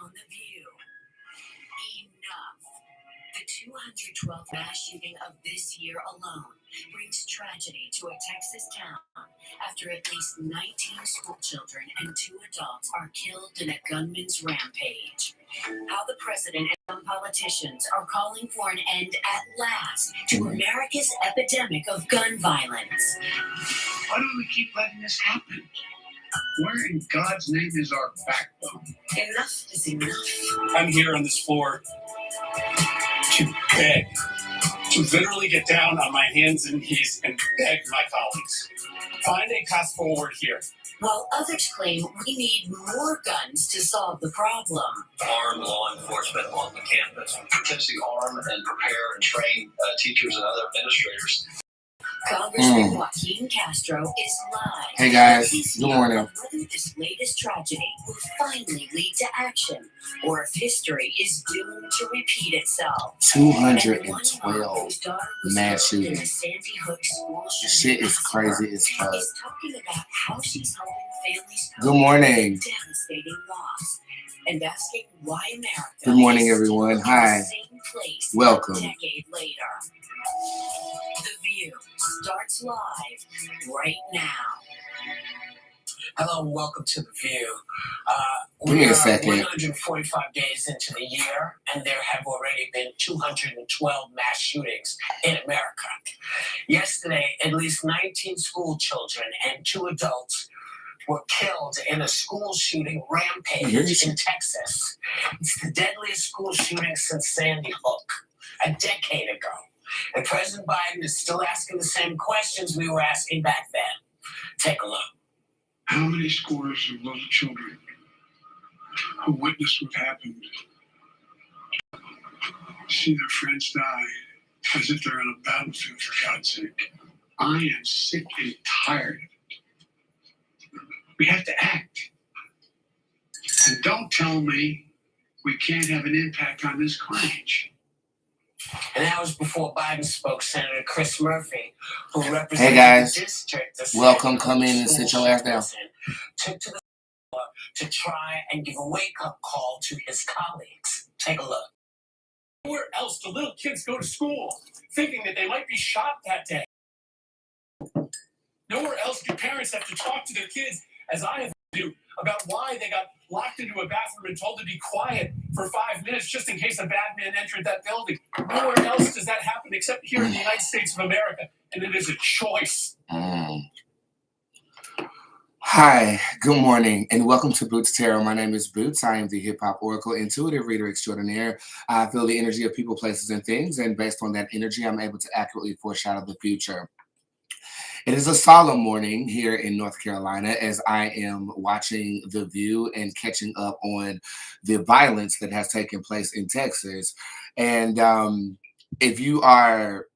on The View. Enough. The 212th mass shooting of this year alone brings tragedy to a Texas town after at least 19 school children and 2 adults are killed in a gunman's rampage. How the president and some politicians are calling for an end at last to America's epidemic of gun violence. Why do we keep letting this happen? Where in God's name is our backbone? Enough is enough. I'm here on this floor to beg, to literally get down on my hands and knees and beg my colleagues. Find a path forward here. While others claim we need more guns to solve the problem. Arm law enforcement on the campus. Potentially arm and prepare and train teachers and other administrators. Congressman Joaquin Castro is live. Hey guys, good morning. Whether this latest tragedy will finally lead to action, or if history is doomed to repeat itself. 212 mass shootings. Shit is crazy as fuck. Is talking about how she's helping families. Good morning. Devastating loss, and asking why America. Good morning, everyone. Hi. Welcome. A decade later. The View starts live right now. Hello and welcome to The View. Give me a second. 145 days into the year, and there have already been 212 mass shootings in America. Yesterday, at least 19 school children and 2 adults were killed in a school shooting rampage in Texas. It's the deadliest school shooting since Sandy Hook, a decade ago. And President Biden is still asking the same questions we were asking back then. Take a look. How many scores of little children who witnessed what happened see their friends die as if they're on a battlefield, for God's sake? I am sick and tired of it. We have to act. And don't tell me we can't have an impact on this carnage. And that was before Biden spoke. Senator Chris Murphy, who represented Hey guys, the district, welcome. Come in and sit your ass down. Took to the floor to try and give a wake-up call to his colleagues. Take a look. Where else do little kids go to school, thinking that they might be shot that day? Nowhere else do parents have to talk to their kids, as I have to do, about why they got locked into a bathroom and told to be quiet for 5 minutes just in case a bad man entered that building. Nowhere else does that happen except here in the United States of America, and it is a choice. Hi, good morning, and welcome to Bootz Tarot. My name is Bootz. I am the hip-hop oracle, intuitive reader extraordinaire. I feel the energy of people, places, and things, and based on that energy, I'm able to accurately foreshadow the future. It is a solemn morning here in North Carolina as I am watching The View and catching up on the violence that has taken place in Texas. And if you are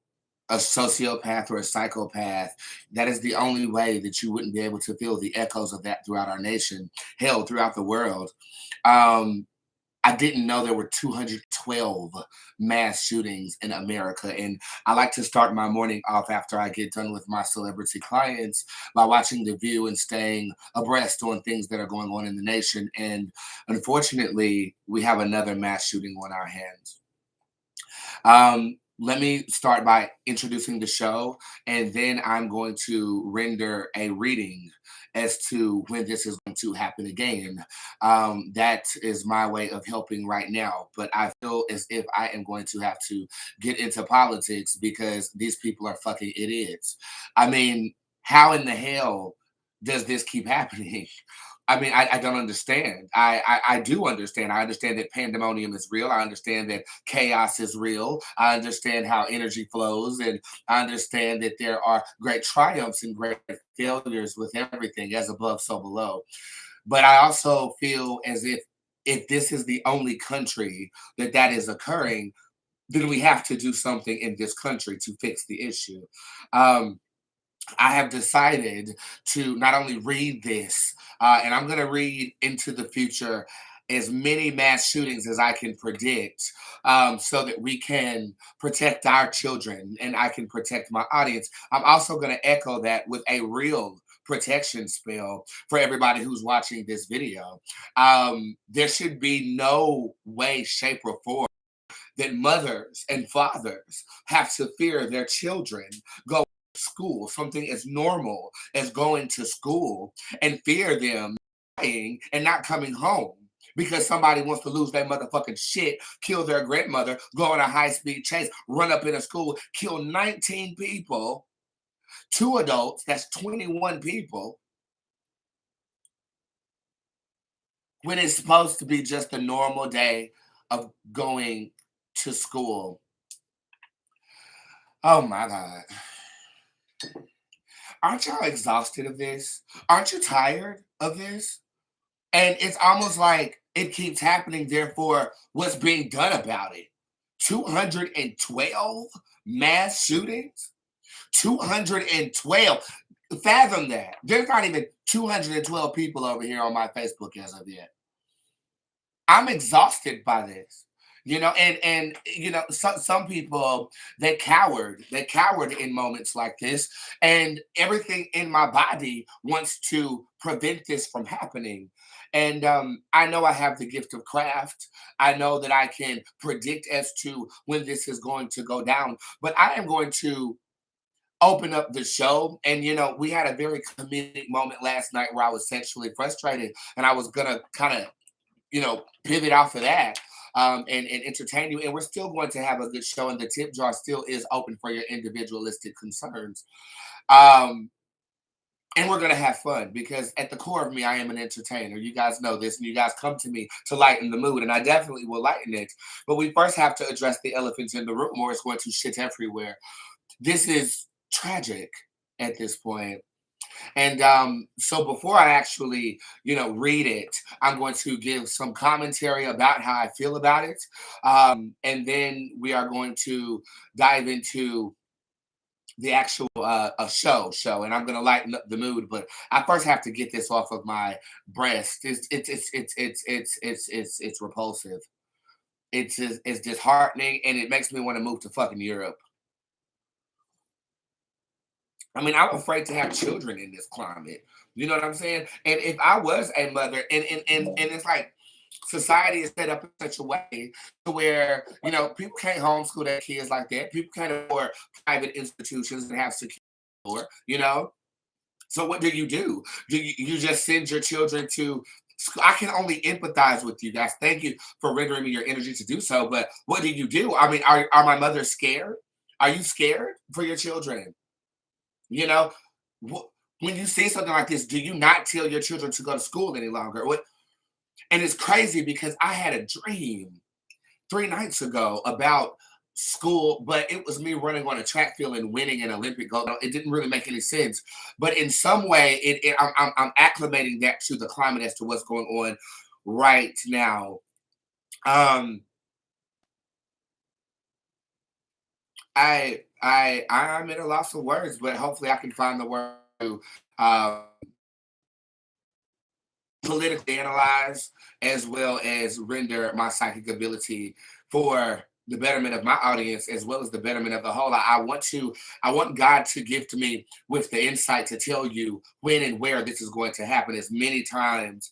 a sociopath or a psychopath, that is the only way that you wouldn't be able to feel the echoes of that throughout our nation, hell, throughout the world. I didn't know there were 212 mass shootings in America. And I like to start my morning off after I get done with my celebrity clients by watching The View and staying abreast on things that are going on in the nation. And unfortunately, we have another mass shooting on our hands. Let me start by introducing the show, and then I'm going to render a reading as to when this is going to happen again. That is my way of helping right now, but I feel as if I am going to have to get into politics because these people are fucking idiots. I mean, how in the hell does this keep happening? I mean, I don't understand. I do understand. I understand that pandemonium is real. I understand that chaos is real. I understand how energy flows. And I understand that there are great triumphs and great failures with everything, as above, so below. But I also feel as if this is the only country that is occurring, then we have to do something in this country to fix the issue. I have decided to not only read this, and I'm going to read into the future as many mass shootings as I can predict, so that we can protect our children and I can protect my audience. I'm also going to echo that with a real protection spell for everybody who's watching this video. There should be no way, shape, or form that mothers and fathers have to fear their children go to school, something as normal as going to school, and fear them dying and not coming home because somebody wants to lose their motherfucking shit, kill their grandmother, go on a high-speed chase, run up in a school, kill 19 people, 2 adults, that's 21 people, when it's supposed to be just a normal day of going to school. Oh my God. Aren't y'all exhausted of this? Aren't you tired of this? And it's almost like it keeps happening, therefore, what's being done about it? 212 mass shootings? 212. Fathom that. There's not even 212 people over here on my Facebook as of yet. I'm exhausted by this. And some people, they cowered in moments like this, and everything in my body wants to prevent this from happening. And I know I have the gift of craft. I know that I can predict as to when this is going to go down, but I am going to open up the show. And we had a very comedic moment last night where I was sexually frustrated, and I was gonna kind of pivot off of that and entertain you. And we're still going to have a good show, and the tip jar still is open for your individualistic concerns. And we're going to have fun because at the core of me, I am an entertainer. You guys know this, and you guys come to me to lighten the mood, and I definitely will lighten it. But we first have to address the elephant in the room, or it's going to shit everywhere. This is tragic at this point. And so before I actually, read it, I'm going to give some commentary about how I feel about it. And then we are going to dive into the actual show, and I'm going to lighten up the mood. But I first have to get this off of my breast. It's repulsive. It's disheartening, and it makes me want to move to fucking Europe. I mean, I'm afraid to have children in this climate. You know what I'm saying? And if I was a mother, and it's like society is set up in such a way to where, people can't homeschool their kids like that. People can't afford private institutions that have security, So what do? Do you just send your children to school? I can only empathize with you guys. Thank you for rendering me your energy to do so. But what do? I mean, are my mothers scared? Are you scared for your children? When you see something like this, do you not tell your children to go to school any longer? And it's crazy because I had a dream 3 nights ago about school, but it was me running on a track field and winning an Olympic gold. It didn't really make any sense, but in some way, I'm acclimating that to the climate as to what's going on right now. I'm at a loss of words, but hopefully I can find the word to politically analyze as well as render my psychic ability for the betterment of my audience as well as the betterment of the whole. I want God to gift me with the insight to tell you when and where this is going to happen as many times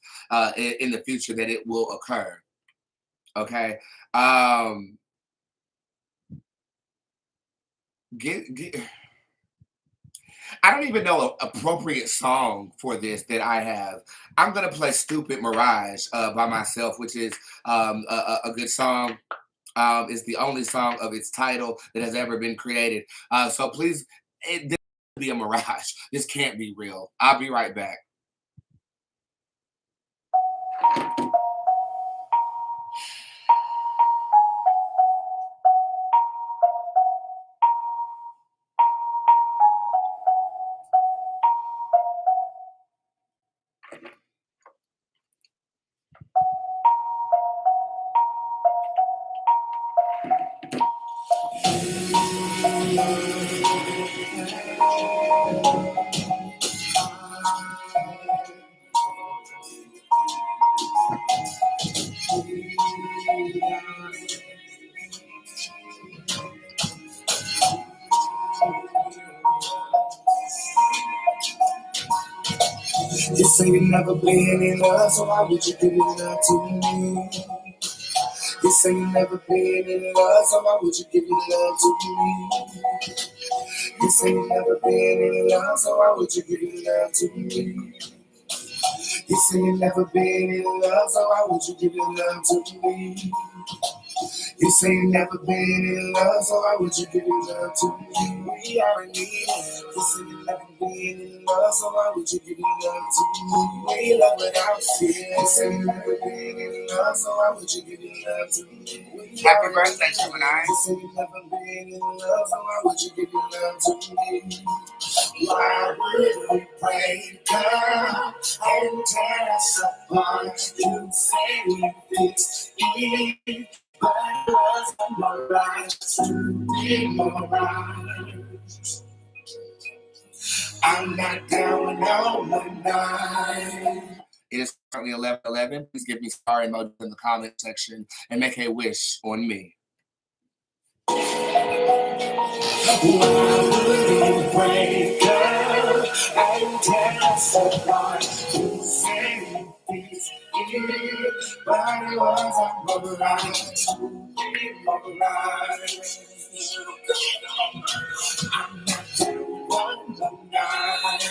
in the future that it will occur. Okay. I don't even know an appropriate song for this that I have. I'm going to play Stupid Mirage by myself, which is a good song. It's the only song of its title that has ever been created. So please, this can't be a mirage. This can't be real. I'll be right back. say you never been in love, so why would you give your love to me? You say you never been in love, so why would you give your love to me? You say you never been in love, so why would you give your love to me? You say you never been in love, so why would you give your love to me? You say you never been in love, so why would you give your love to me? We are in need. You say you never been in love, so why would you give your love to me? We love without fear. You say you never been in love, so why would you give your love to me? Happy birthday, Gemini. You say you never been in love, so why would you give your love to me? Why would we break up and tear us apart? You say we fix it, but it wasn't alright to be alright. I'm not down with no one night. It is currently 11:11. Please give me star emojis in the comment section and make a wish on me. Why would we break up and tear us apart? You say it's it, but it wasn't alright to be alright. I'm not the one night.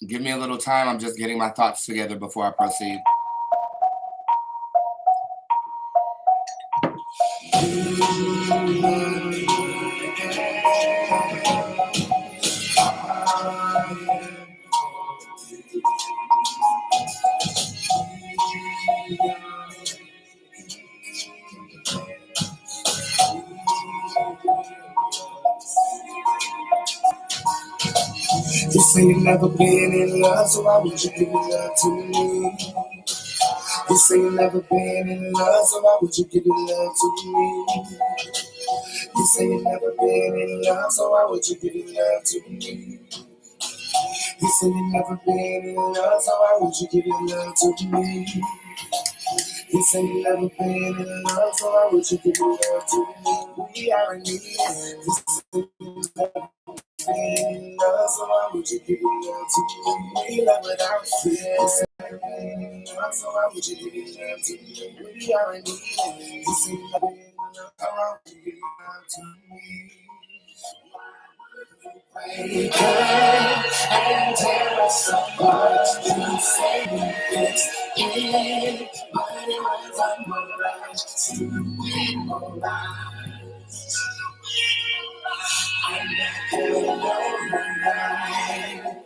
Give me a little time. I'm just getting my thoughts together before I proceed. You say you never been in love, so why would you give your love to me? You say you never been in love, so why would you give your love to me? You say you never been in love, so why would you give your love to me? You say you never been in love, so why would you give your love to me? You say you never been in love, so why would you give your love to me? We are in need. You say you never been in love, so why would you give your love to me? We love without fear. You say you never been in love, so why would you give your love to me? We are in need. You say you never been in love, so why would you give your love to me? Break up and tear us apart. You say we fix it, but it wasn't alright to be alright. I'm not going alone.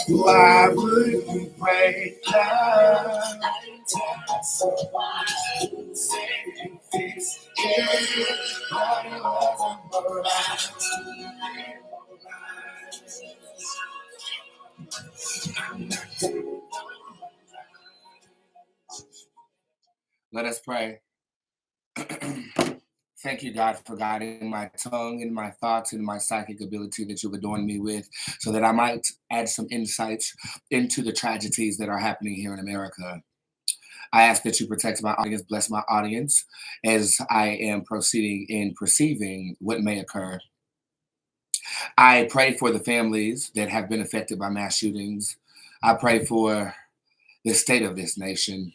Why would we break up and tear us apart? You say we fix it, but it wasn't alright. Let us pray. Thank you, God, for guiding my tongue and my thoughts and my psychic ability that you've adorned me with so that I might add some insights into the tragedies that are happening here in America. I ask that you protect my audience, bless my audience as I am proceeding in perceiving what may occur. I pray for the families that have been affected by mass shootings. I pray for the state of this nation,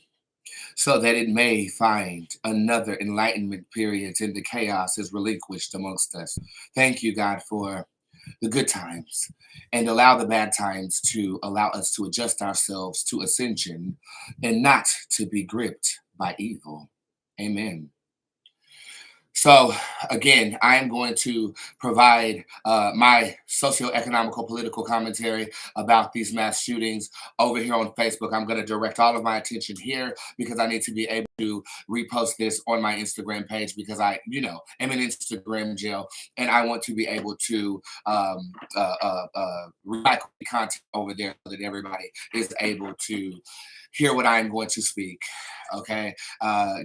so that it may find another enlightenment period and the chaos is relinquished amongst us. Thank you, God, for the good times and allow the bad times to allow us to adjust ourselves to ascension and not to be gripped by evil. Amen. So, again, I am going to provide my socio-economical political commentary about these mass shootings over here on Facebook. I'm going to direct all of my attention here because I need to be able to repost this on my Instagram page because I, am in Instagram jail and I want to be able to recycle the content over there so that everybody is able to hear what I'm going to speak. Okay.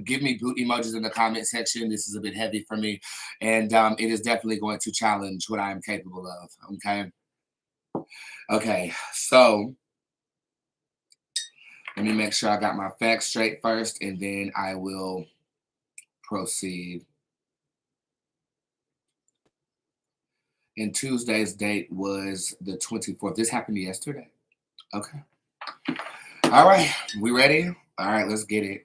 Give me boot emojis in the comment section. This is a bit heavy for me. And it is definitely going to challenge what I am capable of. Okay. Okay. So let me make sure I got my facts straight first, and then I will proceed. And Tuesday's date was the 24th. This happened yesterday. Okay. All right. We ready? All right, let's get it.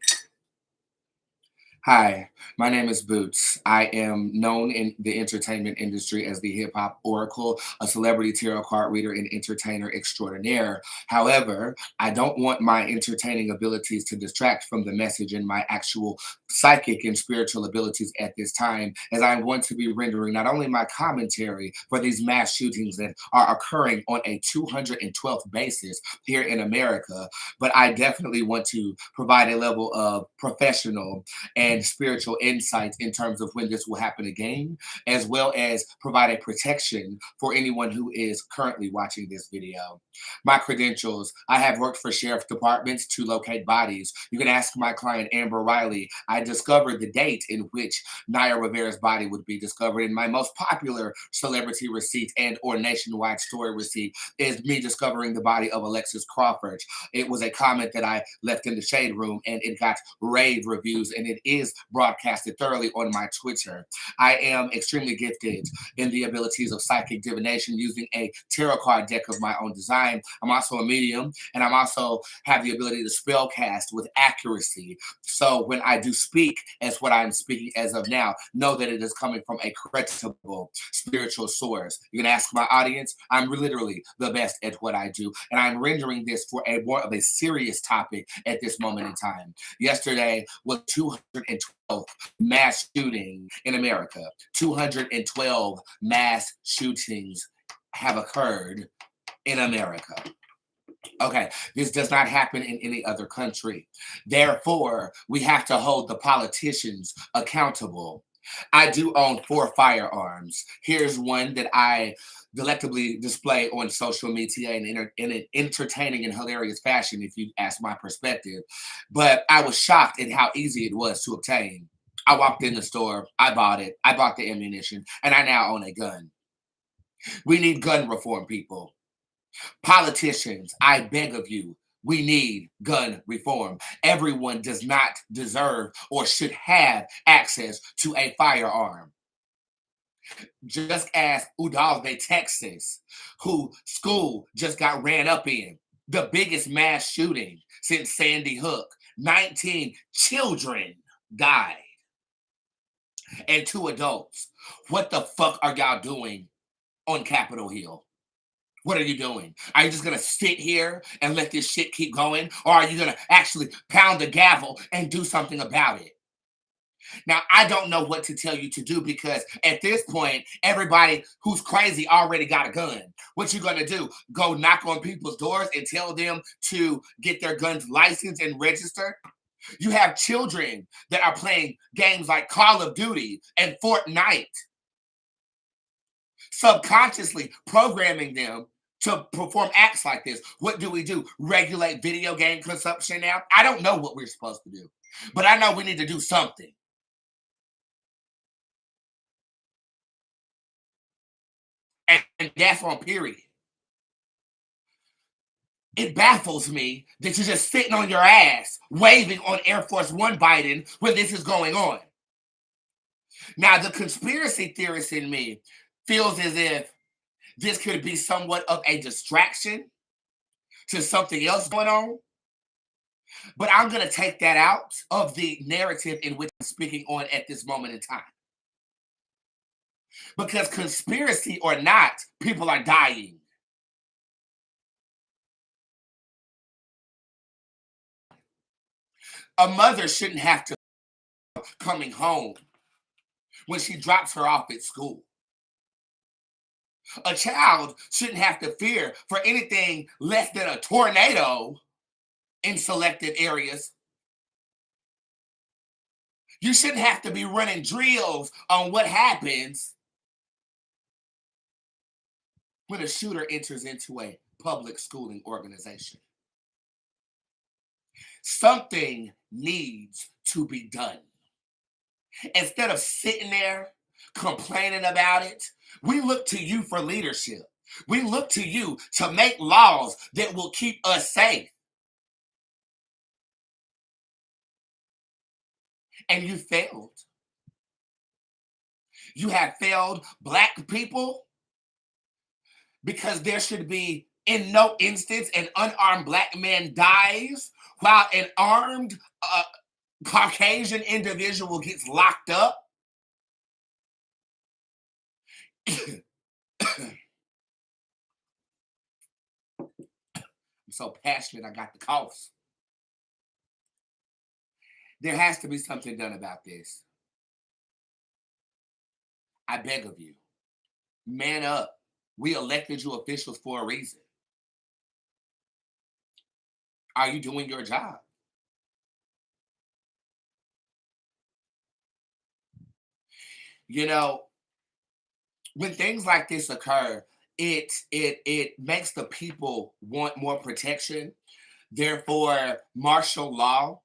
Hi, my name is Boots. I am known in the entertainment industry as the hip hop oracle, a celebrity tarot card reader, and entertainer extraordinaire. However, I don't want my entertaining abilities to distract from the message and my actual psychic and spiritual abilities at this time, as I'm going to be rendering not only my commentary for these mass shootings that are occurring on a 212th basis here in America, but I definitely want to provide a level of professional and spiritual insights in terms of when this will happen again, as well as provide a protection for anyone who is currently watching this video. My credentials: I have worked for sheriff departments to locate bodies. You can ask my client Amber Riley. I discovered the date in which Naya Rivera's body would be discovered. And my most popular celebrity receipt and or nationwide story receipt is me discovering the body of Alexis Crawford. It was a comment that I left in the shade room, and it got rave reviews, and it is broadcasted thoroughly on my Twitter. I am extremely gifted in the abilities of psychic divination using a tarot card deck of my own design. I'm also a medium, and I'm also have the ability to spell cast with accuracy. So when I do speak as what I'm speaking as of now, know that it is coming from a credible spiritual source. You can ask my audience. I'm literally the best at what I do, and I'm rendering this for a more of a serious topic at this moment in time. Yesterday was 212 mass shooting in America. 212 mass shootings have occurred in America. Okay, this does not happen in any other country. Therefore, we have to hold the politicians accountable. I do own 4 firearms. Here's one that I delectably display on social media in an entertaining and hilarious fashion, if you ask my perspective. But I was shocked at how easy it was to obtain. I walked in the store, I bought it, I bought the ammunition, and I now own a gun. We need gun reform, people. Politicians, I beg of you, we need gun reform. Everyone does not deserve or should have access to a firearm. Just ask Uvalde, Texas, who school just got ran up in. The biggest mass shooting since Sandy Hook. 19 children died and 2 adults. What the fuck are y'all doing on Capitol Hill? What are you doing? Are you just going to sit here and let this shit keep going? Or are you going to actually pound the gavel and do something about it? Now, I don't know what to tell you to do, because at this point, everybody who's crazy already got a gun. What you going to do? Go knock on people's doors and tell them to get their guns licensed and registered? You have children that are playing games like Call of Duty and Fortnite, subconsciously programming them to perform acts like this. What do? Regulate video game consumption now? I don't know what we're supposed to do, but I know we need to do something. And that's on period. It baffles me that you're just sitting on your ass waving on Air Force One Biden when this is going on. Now, the conspiracy theorist in me feels as if this could be somewhat of a distraction to something else going on. But I'm going to take that out of the narrative in which I'm speaking on at this moment in time. Because conspiracy or not, people are dying. A mother shouldn't have to coming home when she drops her off at school. A child shouldn't have to fear for anything less than a tornado in selected areas. You shouldn't have to be running drills on what happens when a shooter enters into a public schooling organization. Something needs to be done. Instead of sitting there complaining about it, we look to you for leadership. We look to you to make laws that will keep us safe. And you failed. You have failed Black people because there should be, in no instance, an unarmed black man dies while an armed Caucasian individual gets locked up. I'm so passionate, I got the coughs. There has to be something done about this. I beg of you, man up. We elected you officials for a reason. Are you doing your job? You know, when things like this occur, it makes the people want more protection. Therefore, martial law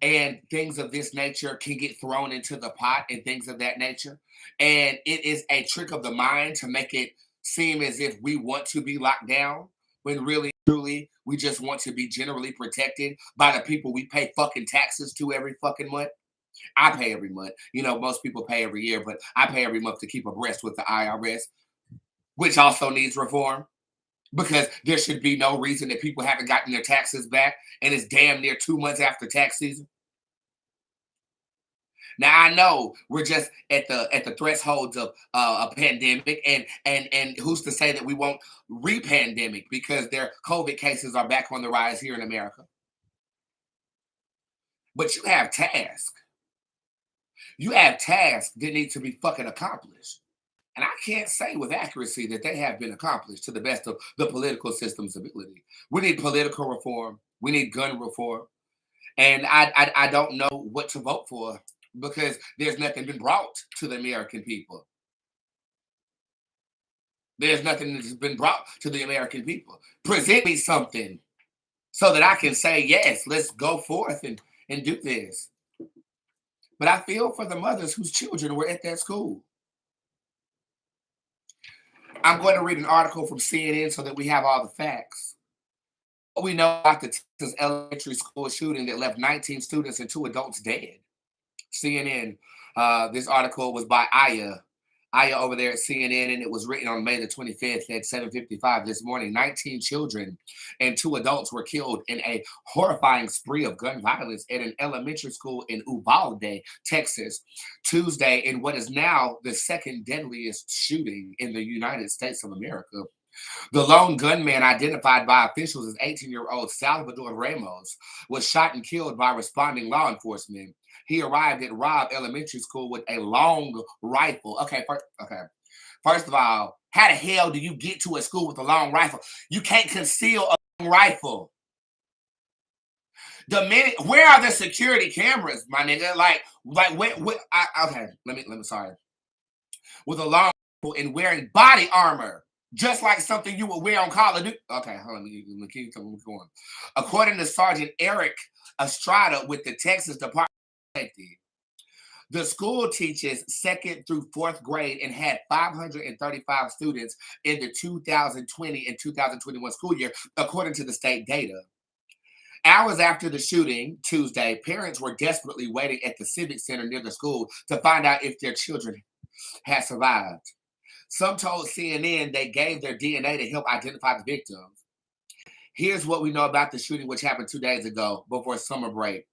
and things of this nature can get thrown into the pot and things of that nature. And it is a trick of the mind to make it seem as if we want to be locked down when really, truly, we just want to be generally protected by the people we pay fucking taxes to every fucking month. I pay every month. You know, most people pay every year, but I pay every month to keep abreast with the IRS, which also needs reform because there should be no reason that people haven't gotten their taxes back and it's damn near 2 months after tax season. Now I know we're just at the thresholds of a pandemic, and who's to say that we won't re-pandemic because their COVID cases are back on the rise here in America. But you have tasks. You have tasks that need to be fucking accomplished. And I can't say with accuracy that they have been accomplished to the best of the political system's ability. We need political reform. We need gun reform. And I don't know what to vote for because there's nothing been brought to the American people. There's nothing that's been brought to the American people. Present me something so that I can say, yes, let's go forth and do this. But I feel for the mothers whose children were at that school. I'm going to read an article from CNN so that we have all the facts. What we know about the Texas elementary school shooting that left 19 students and 2 adults dead. CNN, this article was by Aya over there at CNN, and it was written on May the 25th at 7:55 this morning. 19 children and 2 adults were killed in a horrifying spree of gun violence at an elementary school in Uvalde, Texas, Tuesday, in what is now the second deadliest shooting in the United States of America. The lone gunman, identified by officials as 18-year-old Salvador Ramos, was shot and killed by responding law enforcement. He arrived at Robb Elementary School with a long rifle. First of all, how the hell do you get to a school with a long rifle? You can't conceal a long rifle. Where are the security cameras, my nigga? Sorry. With a long rifle and wearing body armor, just like something you would wear on Call of Duty. Okay, hold on, let me keep going. According to Sergeant Eric Estrada with the Texas Department of Safety, the school teaches 2nd through 4th grade and had 535 students in the 2020 and 2021 school year, according to the state data. Hours after the shooting, Tuesday, parents were desperately waiting at the Civic Center near the school to find out if their children had survived. Some told CNN they gave their DNA to help identify the victims. Here's what we know about the shooting, which happened 2 days ago before summer break.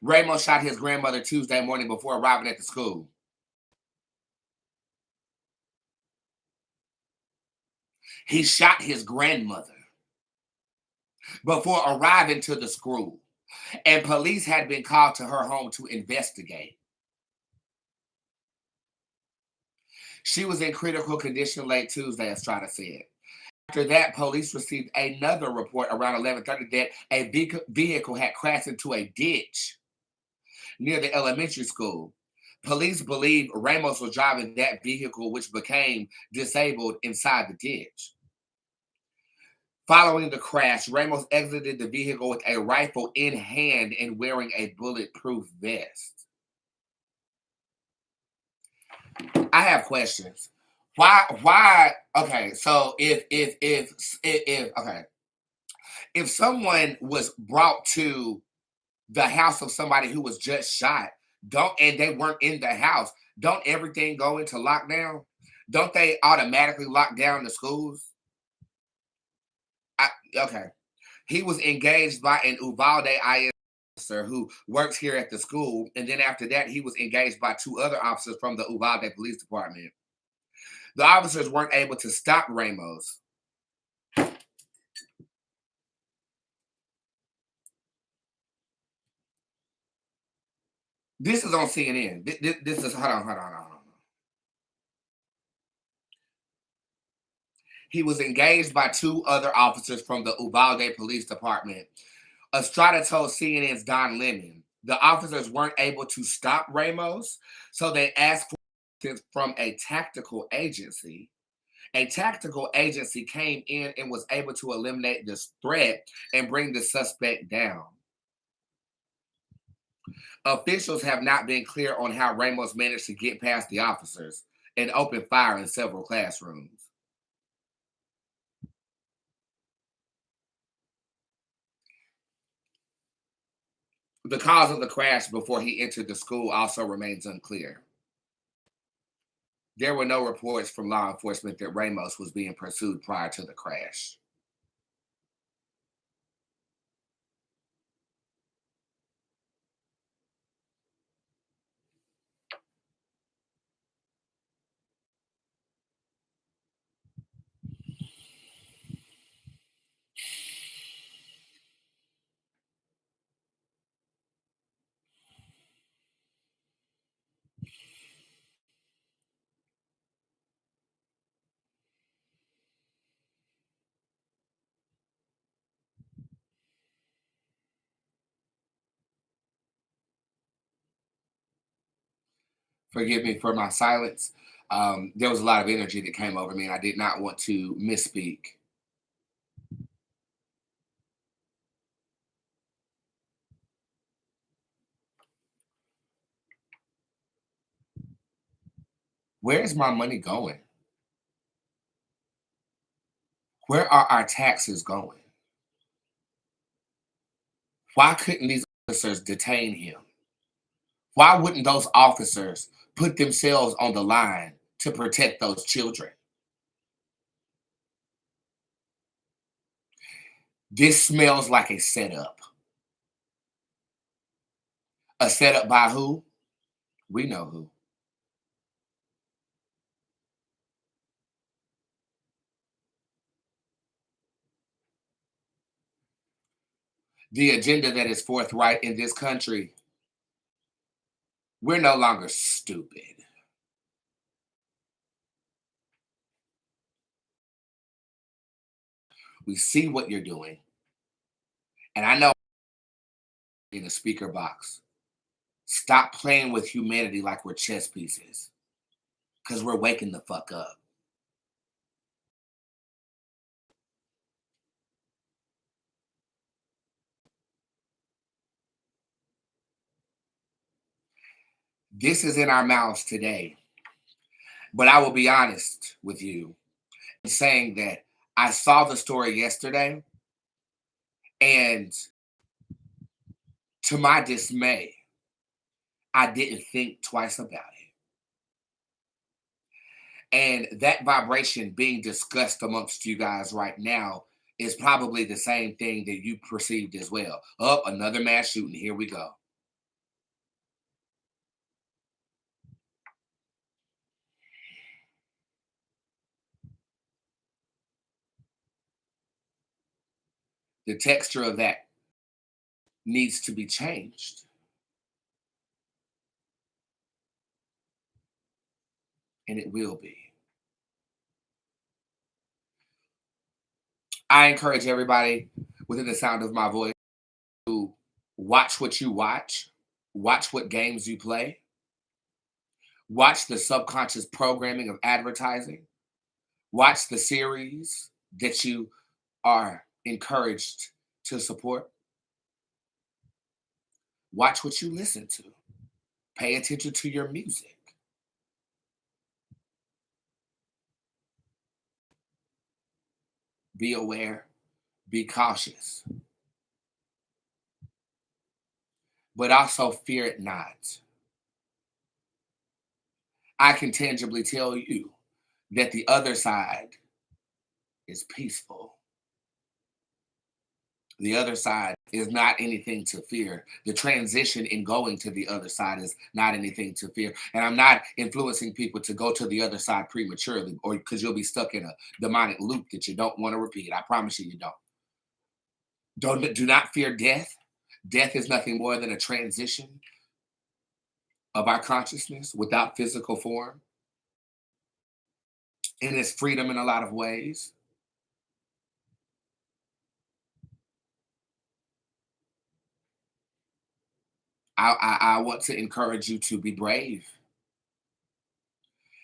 Ramos shot his grandmother Tuesday morning before arriving at the school. He shot his grandmother before arriving to the school, and police had been called to her home to investigate. She was in critical condition late Tuesday, Estrada said. After that, police received another report around 11:30 that a vehicle had crashed into a ditch near the elementary school. Police believe Ramos was driving that vehicle, which became disabled inside the ditch. Following the crash, Ramos exited the vehicle with a rifle in hand and wearing a bulletproof vest. I have questions. Why? Okay, so if someone was brought to the house of somebody who was just shot, and they weren't in the house, don't everything go into lockdown? Don't they automatically lock down the schools? Okay. He was engaged by an Uvalde IS officer who works here at the school. And then after that, he was engaged by two other officers from the Uvalde Police Department. The officers weren't able to stop Ramos. This is on CNN. This is, hold on. He was engaged by two other officers from the Uvalde Police Department. Estrada told CNN's Don Lemon the officers weren't able to stop Ramos, so they asked for assistance from a tactical agency. A tactical agency came in and was able to eliminate this threat and bring the suspect down. Officials have not been clear on how Ramos managed to get past the officers and open fire in several classrooms. The cause of the crash before he entered the school also remains unclear. There were no reports from law enforcement that Ramos was being pursued prior to the crash. Forgive me for my silence. There was a lot of energy that came over me, and I did not want to misspeak. Where is my money going? Where are our taxes going? Why couldn't these officers detain him? Why wouldn't those officers put themselves on the line to protect those children? This smells like a setup. A setup by who? We know who. The agenda that is forthright in this country, we're no longer stupid. We see what you're doing. And I know in the speaker box, stop playing with humanity like we're chess pieces. Because we're waking the fuck up. This is in our mouths today. But I will be honest with you in saying that I saw the story yesterday, and to my dismay, I didn't think twice about it. And that vibration being discussed amongst you guys right now is probably the same thing that you perceived as well. Oh, another mass shooting. Here we go. The texture of that needs to be changed. And it will be. I encourage everybody within the sound of my voice to watch what you watch what games you play, watch the subconscious programming of advertising, watch the series that you are encouraged to support, watch what you listen to, pay attention to your music. Be aware, be cautious, but also fear it not. I can tangibly tell you that the other side is peaceful. The other side is not anything to fear. The transition in going to the other side is not anything to fear. And I'm not influencing people to go to the other side prematurely, or because you'll be stuck in a demonic loop that you don't want to repeat. I promise you, you don't. Do not fear death. Death is nothing more than a transition of our consciousness without physical form. And it's freedom in a lot of ways. I want to encourage you to be brave.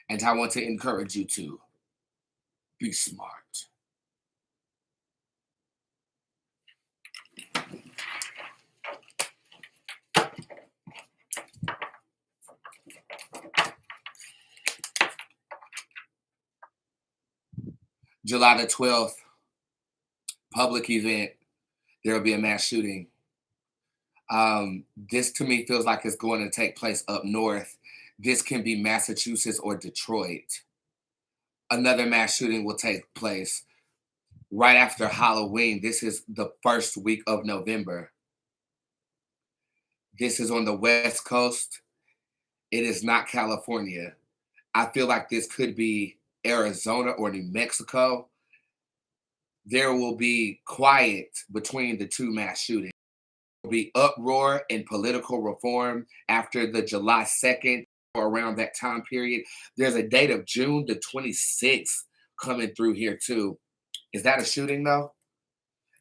And I want to encourage you to be smart. July the 12th, public event, there will be a mass shooting. This to me feels like it's going to take place up north. This can be Massachusetts or Detroit. Another mass shooting will take place right after Halloween. This is the first week of November. This is on the West Coast. It is not California. I feel like this could be Arizona or New Mexico. There will be quiet between the two mass shootings. There will be uproar and political reform after the July 2nd or around that time period. There's a date of June the 26th coming through here too. Is that a shooting though?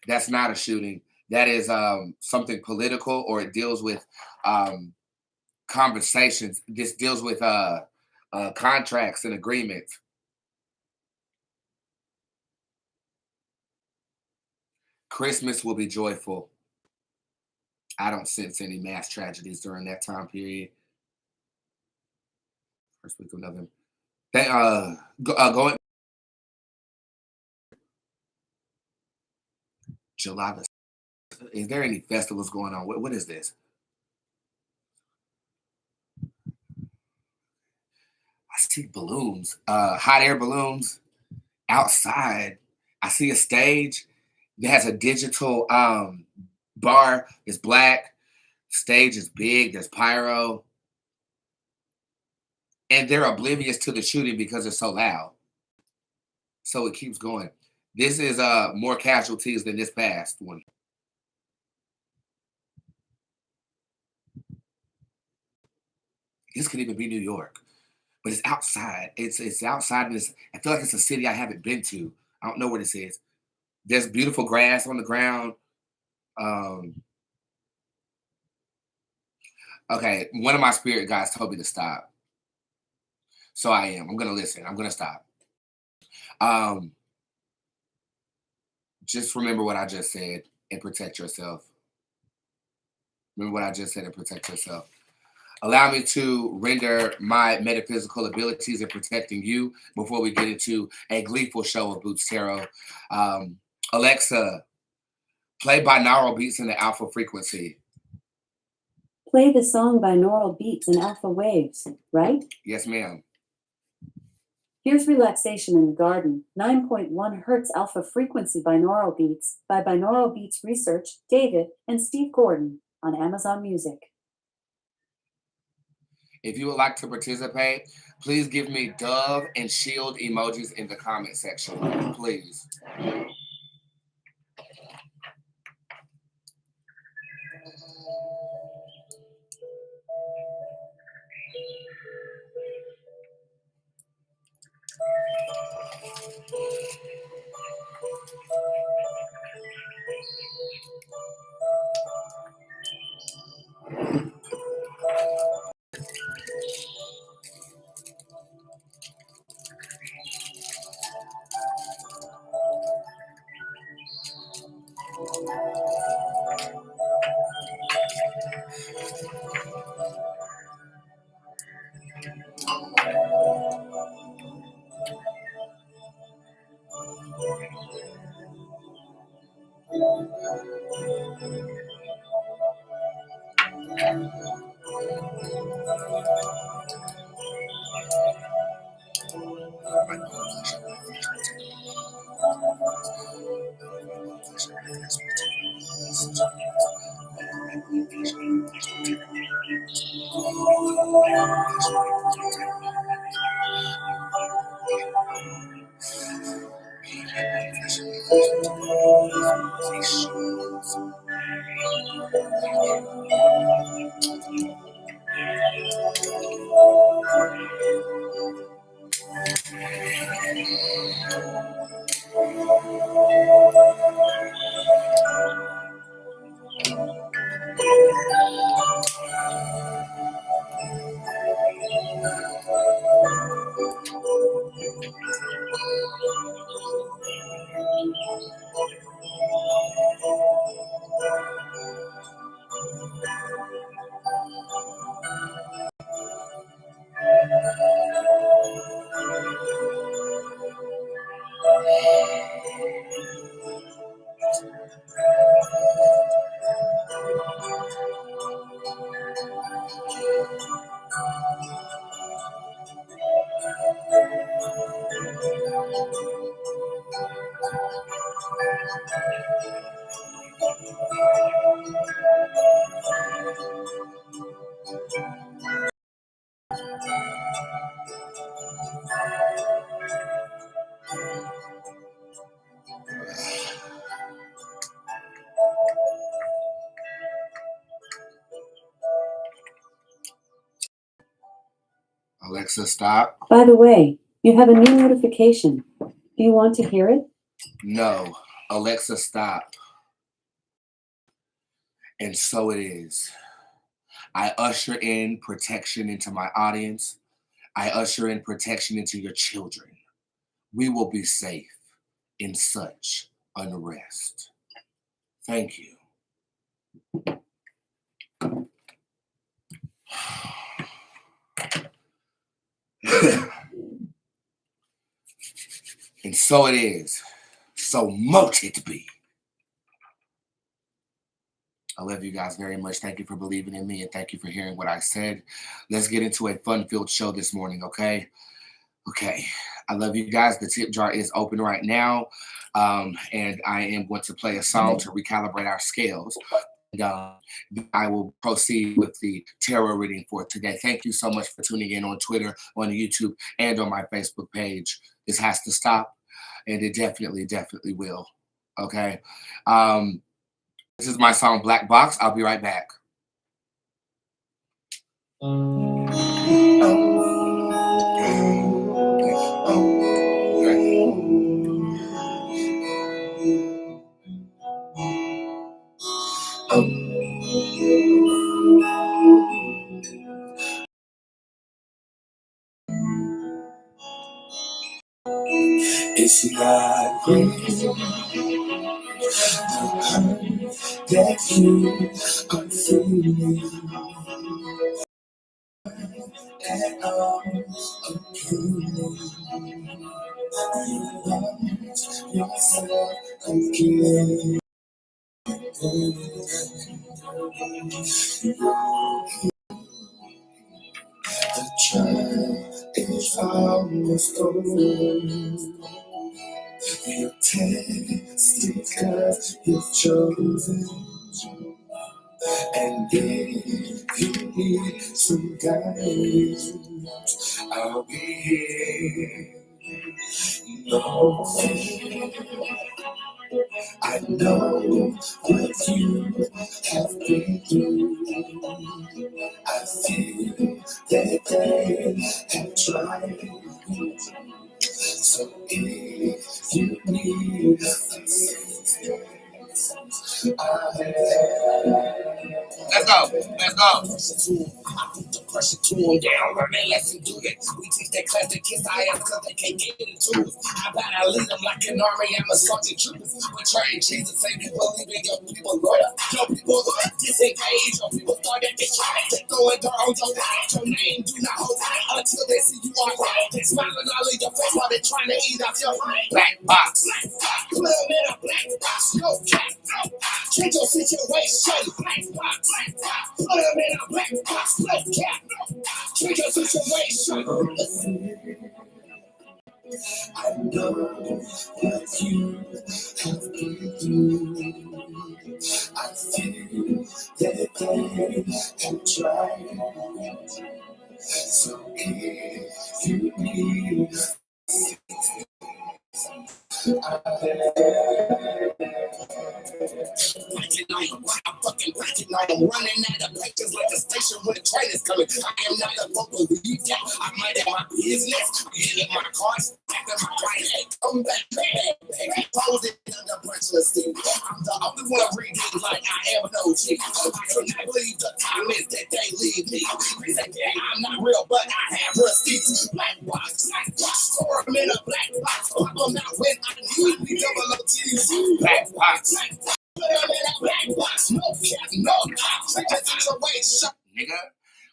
That's not a shooting. That is something political, or it deals with conversations. This deals with contracts and agreements. Christmas will be joyful. I don't sense any mass tragedies during that time period. First week of November. Going July. Is there any festivals going on? What is this? I see balloons, hot air balloons outside. I see a stage that has a digital bar. It's black. Stage is big. There's pyro. And they're oblivious to the shooting because it's so loud. So it keeps going. This is more casualties than this past one. This could even be New York, but it's outside. It's outside. I feel like it's a city I haven't been to. I don't know where this is. There's beautiful grass on the ground. Okay, one of my spirit guides told me to stop. So I am. I'm going to listen. I'm going to stop. Just remember what I just said and protect yourself. Remember what I just said and protect yourself. Allow me to render my metaphysical abilities in protecting you before we get into a gleeful show of Bootz Tarot. Alexa, play binaural beats in the alpha frequency. Play the song binaural beats in alpha waves, right? Yes, ma'am. Here's Relaxation in the Garden, 9.1 Hertz alpha frequency binaural beats by Binaural Beats Research, David and Steve Gordon on Amazon Music. If you would like to participate, please give me dove and shield emojis in the comment section, please. Alexa, stop. By the way, you have a new notification. Do you want to hear it? No. Alexa, stop. And so it is. I usher in protection into my audience. I usher in protection into your children. We will be safe in such unrest. Thank you. And so it is. So mote it be. I love you guys very much. Thank you for believing in me, and thank you for hearing what I said. Let's get into a fun-filled show this morning, okay? Okay. I love you guys. The tip jar is open right now, and I am going to play a song to recalibrate our scales. And, I will proceed with the tarot reading for today. Thank you so much for tuning in on Twitter, on YouTube, and on my Facebook page. This has to stop, and it definitely will, okay? This is my song, Black Box. I'll be right back. It's not great that you are feeling at all appealing. You want yourself again. The child is almost over. You're tested because you've chosen. And if you need some guidance, I'll be here. No fear. I know what you have been through. I feel that they have tried. So if you need let's go. Pressure to them down, learning lesson do it. We teach that class to kiss our ass cause they can't get into us. I better lead them like an army, I'm a sergeant troopers. We train Jesus, say you believe in your people, loyal. Your people disengage, your people started to try to throw it on your life. Your name do not hold until they see you on right. They smiling all in your face while they trying to eat out your black box. Put them in a black box, no cap. Change your situation, black box. Put them in a black box, no cap. Change your situation. I know what you have been through. I feel that they have tried. So if you need Ratchet like I'm fucking ratchet like I'm running out of pictures like a station when the train is coming. I am not a local weed cat. I might have my business, get in my car, stack in my right hand, come back, pose it under bunch of steam. I'm the only one reading like I am no G. I cannot believe the comments that they leave me. They say, yeah, I'm not real, but I have receipts. Black box, store them in a black box. Pop them out when I need me, double OGs. Black box. Nigga,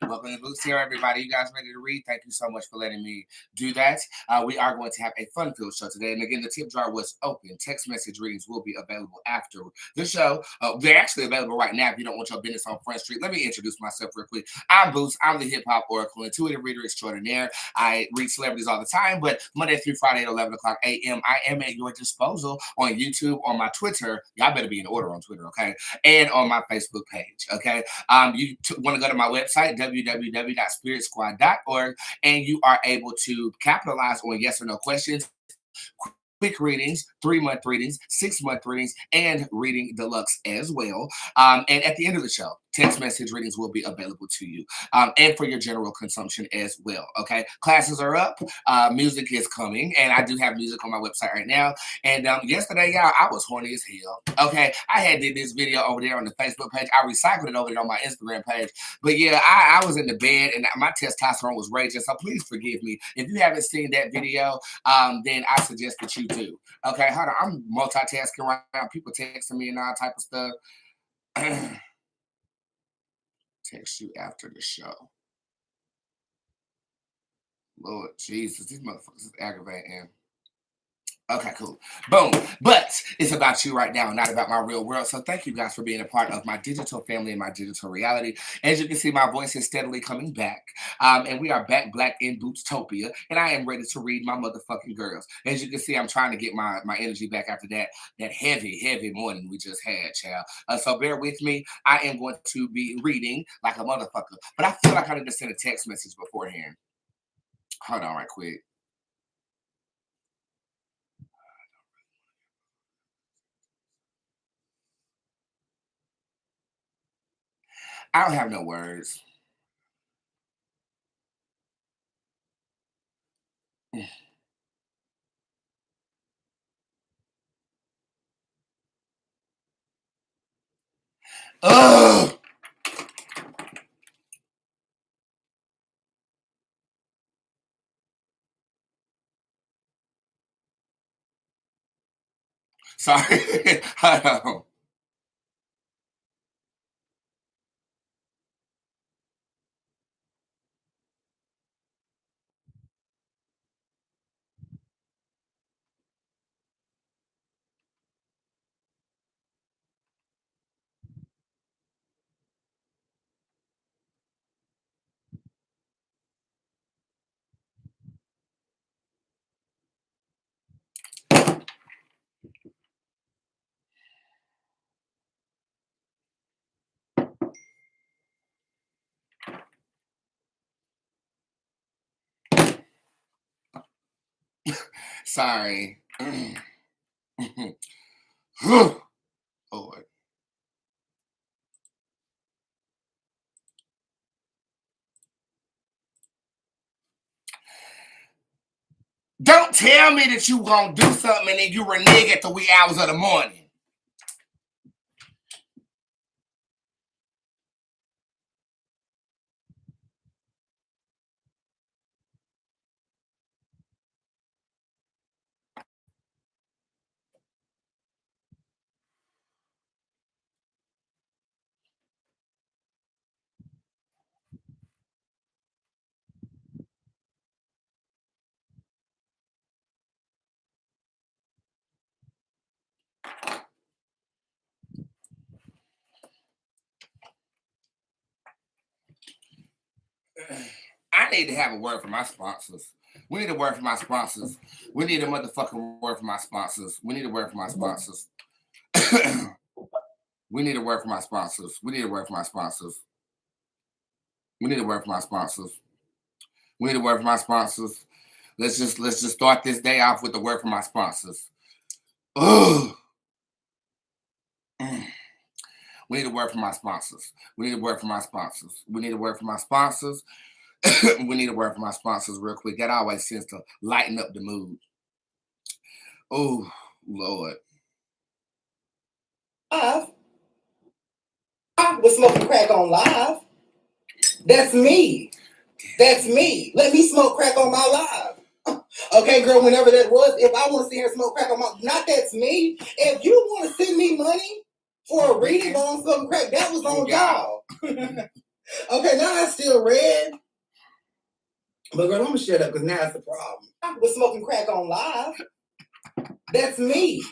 welcome to Boots here, everybody. You guys ready to read? Thank you so much for letting me do that. We are going to have a fun-filled show today. And again, the tip jar was open. Text message readings will be available after the show. They're actually available right now if you don't want your business on Front Street. Let me introduce myself real quick. I'm Boots. I'm the hip-hop oracle, intuitive reader extraordinaire. I read celebrities all the time, but Monday through Friday at 11 o'clock a.m., I am at your disposal on YouTube, on my Twitter. Y'all better be in order on Twitter, okay? And on my Facebook page, okay? You want to go to my website, www.spiritsquad.org, and you are able to capitalize on yes or no questions, quick readings, 3-month readings, 6-month readings, and reading deluxe as well. And at the end of the show, text message readings will be available to you and for your general consumption as well. Okay, classes are up, music is coming, and I do have music on my website right now. And yesterday, y'all, I was horny as hell. Okay, I had did this video over there on the Facebook page. I recycled it over there on my Instagram page. But yeah, I was in the bed and my testosterone was raging. So please forgive me if you haven't seen that video. Then I suggest that you do. Okay, hold on. I'm multitasking right now. People texting me and all type of stuff. Text you after the show. Lord Jesus, these motherfuckers is aggravating. Okay, cool. Boom. But it's about you right now, not about my real world. So thank you guys for being a part of my digital family and my digital reality. As you can see, my voice is steadily coming back. And we are back black in Bootstopia. And I am ready to read my motherfucking girls. As you can see, I'm trying to get my energy back after that heavy morning we just had, child. So bear with me. I am going to be reading like a motherfucker. But I feel like I need to send a text message beforehand. Hold on right quick. I don't have no words. Ugh! Sorry. Hold on. Sorry. Lord. Don't tell me that you gonna do something and then you renege at the wee hours of the morning. I need to have a word from my sponsors. We need a word from my sponsors. We need a motherfucking word from my sponsors. We need a word from my sponsors. We need a word from my sponsors. We need a word from my sponsors. We need a word from my sponsors. We need a word from my sponsors. Let's just start this day off with the word from my sponsors. Ugh. We need a word from my sponsors. We need a word from my sponsors. We need a word from my sponsors. We need a word from my sponsors real quick. That always seems to lighten up the mood. Oh, Lord. I was smoking crack on live. That's me. That's me. Let me smoke crack on my live. Okay, girl, whenever that was, if I want to see her smoke crack on my, not that's me. If you want to send me money for a reading on some crack, that was on y'all. Okay, now I still red. But girl, I'm gonna shut up because now it's the problem. I was smoking crack on live. That's me.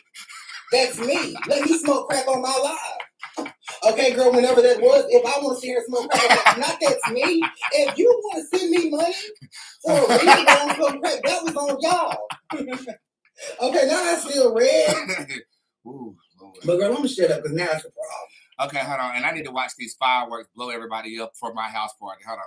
That's me. Let me smoke crack on my live. Okay, girl, whenever that was, if I want to see her smoke crack, not that's me. If you want to send me money for a reading on some crack, that was on y'all. Okay, now I still red. Ooh, Lord. But girl, I'm gonna shut up because now it's the problem. Okay, hold on. And I need to watch these fireworks blow everybody up for my house party. Hold on.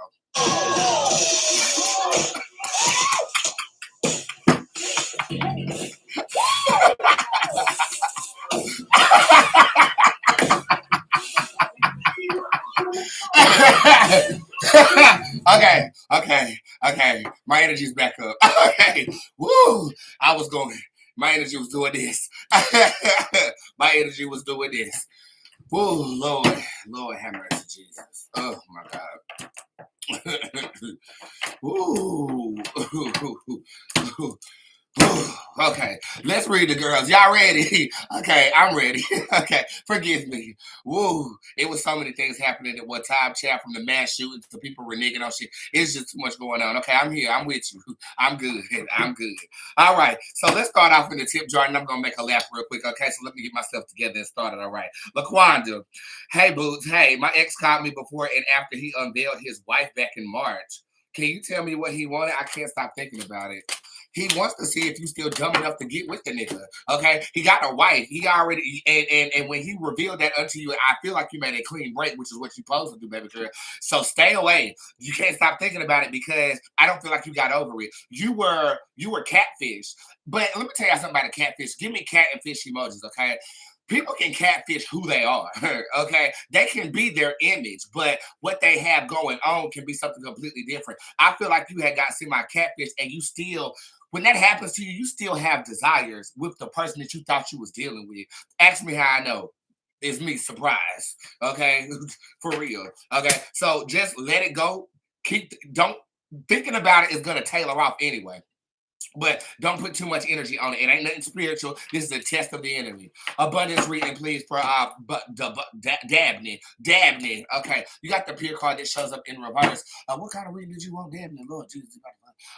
Okay. My energy's back up. Okay. Woo! I was going. My energy was doing this. My energy was doing this. Woo, Lord have mercy, Jesus. Oh my God. Ooh. Okay, let's read the girls. Y'all ready? Okay, I'm ready. Okay, forgive me. Woo, it was so many things happening at one time, chat, from the mass shootings to people reneging on shit. It's just too much going on. Okay, I'm here. I'm with you. I'm good. I'm good. All right, so let's start off in the tip jar, and I'm going to make a laugh real quick. Okay, so let me get myself together and started. All right. LaQuanda. Hey, Boots. Hey, my ex called me before and after he unveiled his wife back in March. Can you tell me what he wanted? I can't stop thinking about it. He wants to see if you still dumb enough to get with the nigga. Okay, he got a wife. He already and when he revealed that unto you, I feel like you made a clean break, which is what you're supposed to do, baby girl. So stay away. You can't stop thinking about it because I don't feel like you got over it. You were catfish. But let me tell you something about a catfish. Give me cat and fish emojis, okay? People can catfish who they are, okay? They can be their image, but what they have going on can be something completely different. I feel like you had got semi-catfish and you still, when that happens to you, you still have desires with the person that you thought you was dealing with. Ask me how I know. It's me, surprise, okay? For real, okay? So just let it go. Don't, thinking about it is going to tailor off anyway. But don't put too much energy on it. It ain't nothing spiritual. This is a test of the enemy. Abundance reading, please, for Dabney. Dabney. Okay. You got the peer card that shows up in reverse. What kind of reading did you want, Dabney? Lord Jesus.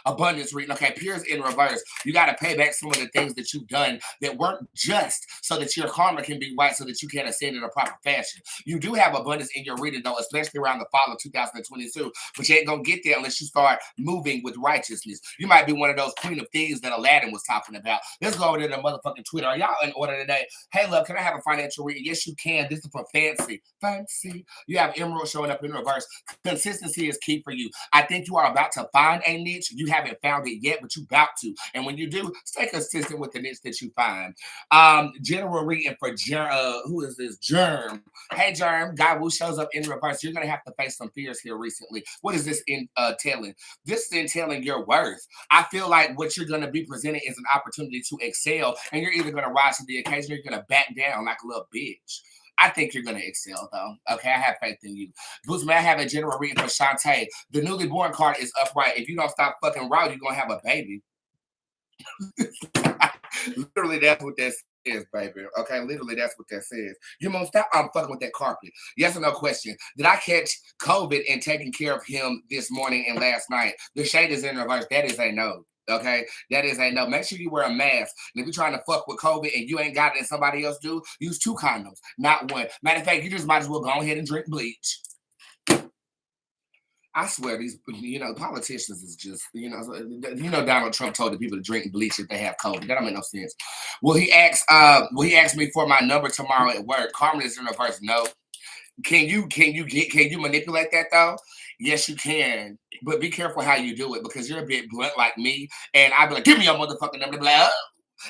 Abundance reading. Okay, peers in reverse. You got to pay back some of the things that you've done that weren't just so that your karma can be right so that you can ascend in a proper fashion. You do have abundance in your reading, though, especially around the fall of 2022. But you ain't going to get there unless you start moving with righteousness. You might be one of those queen of thieves that Aladdin was talking about. Let's go over to the motherfucking Twitter. Are y'all in order today? Hey, love, can I have a financial reading? Yes, you can. This is for fancy. Fancy. You have emerald showing up in reverse. Consistency is key for you. I think you are about to find a niche. You haven't found it yet, but you about to. And when you do, stay consistent with the niche that you find. General reading for who is this? Germ. Hey, Germ. God who shows up in reverse. You're going to have to face some fears here recently. What is this entailing? This is entailing your worth. I feel like what you're going to be presented is an opportunity to excel, and you're either going to rise to the occasion or you're going to back down like a little bitch. I think you're going to excel, though. Okay, I have faith in you. Boots, may I have a general reading for Shantae? The newly born card is upright. If you don't stop fucking raw, you're going to have a baby. Literally, that's what that says, baby. Okay, literally, that's what that says. You won't stop. I'm fucking with that carpet. Yes or no question. Did I catch COVID and taking care of him this morning and last night? The shade is in reverse. That is a no. Okay, that is a no. Make sure you wear a mask. And if you're trying to fuck with COVID and you ain't got it and somebody else do, use 2 condoms, not 1. Matter of fact, you just might as well go ahead and drink bleach. I swear these, politicians is just, Donald Trump told the people to drink bleach if they have COVID. That don't make no sense. Will he asked me for my number tomorrow at work. Carmen is in reverse. No. Can you manipulate that though? Yes, you can. But be careful how you do it because you're a bit blunt like me. And I'd be like, give me your motherfucking number. They'd be like, oh.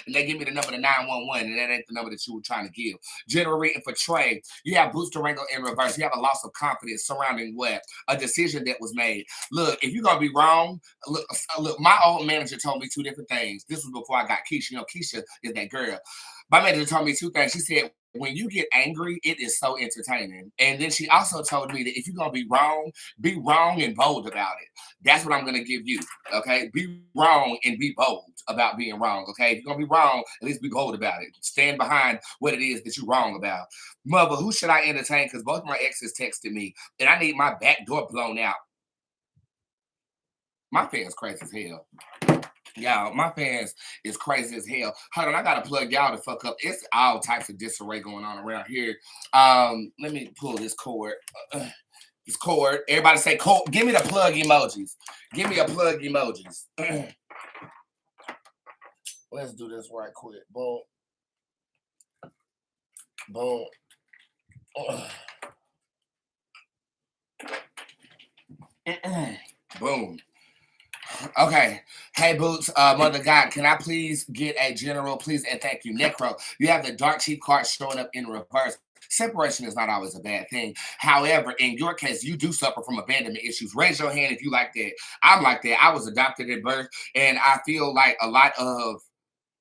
And they give me the number to 911, and that ain't the number that you were trying to give. Generating for trade. You have booster wrangle in reverse. You have a loss of confidence surrounding what? A decision that was made. Look, if you're going to be wrong, look, my old manager told me two different things. This was before I got Keisha. Keisha is that girl. My manager told me two things. She said, when you get angry, it is so entertaining. And then she also told me that if you're going to be wrong and bold about it. That's what I'm going to give you, okay? Be wrong and be bold about being wrong, okay? If you're going to be wrong, at least be bold about it. Stand behind what it is that you're wrong about. Mother, who should I entertain? Because both my exes texted me, and I need my back door blown out. My fans crazy as hell. Y'all, my fans is crazy as hell. Hold on, I gotta plug y'all the fuck up. It's all types of disarray going on around here. Let me pull this cord. This cord. Everybody say cord. Give me the plug emojis. Give me a plug emojis. Let's do this right quick. Boom. Boom. Boom. Okay. Hey, Boots, Mother God, can I please get a general, please, and thank you. Necro, you have the dark chief card showing up in reverse. Separation is not always a bad thing. However, in your case, you do suffer from abandonment issues. Raise your hand if you like that. I'm like that. I was adopted at birth, and I feel like a lot of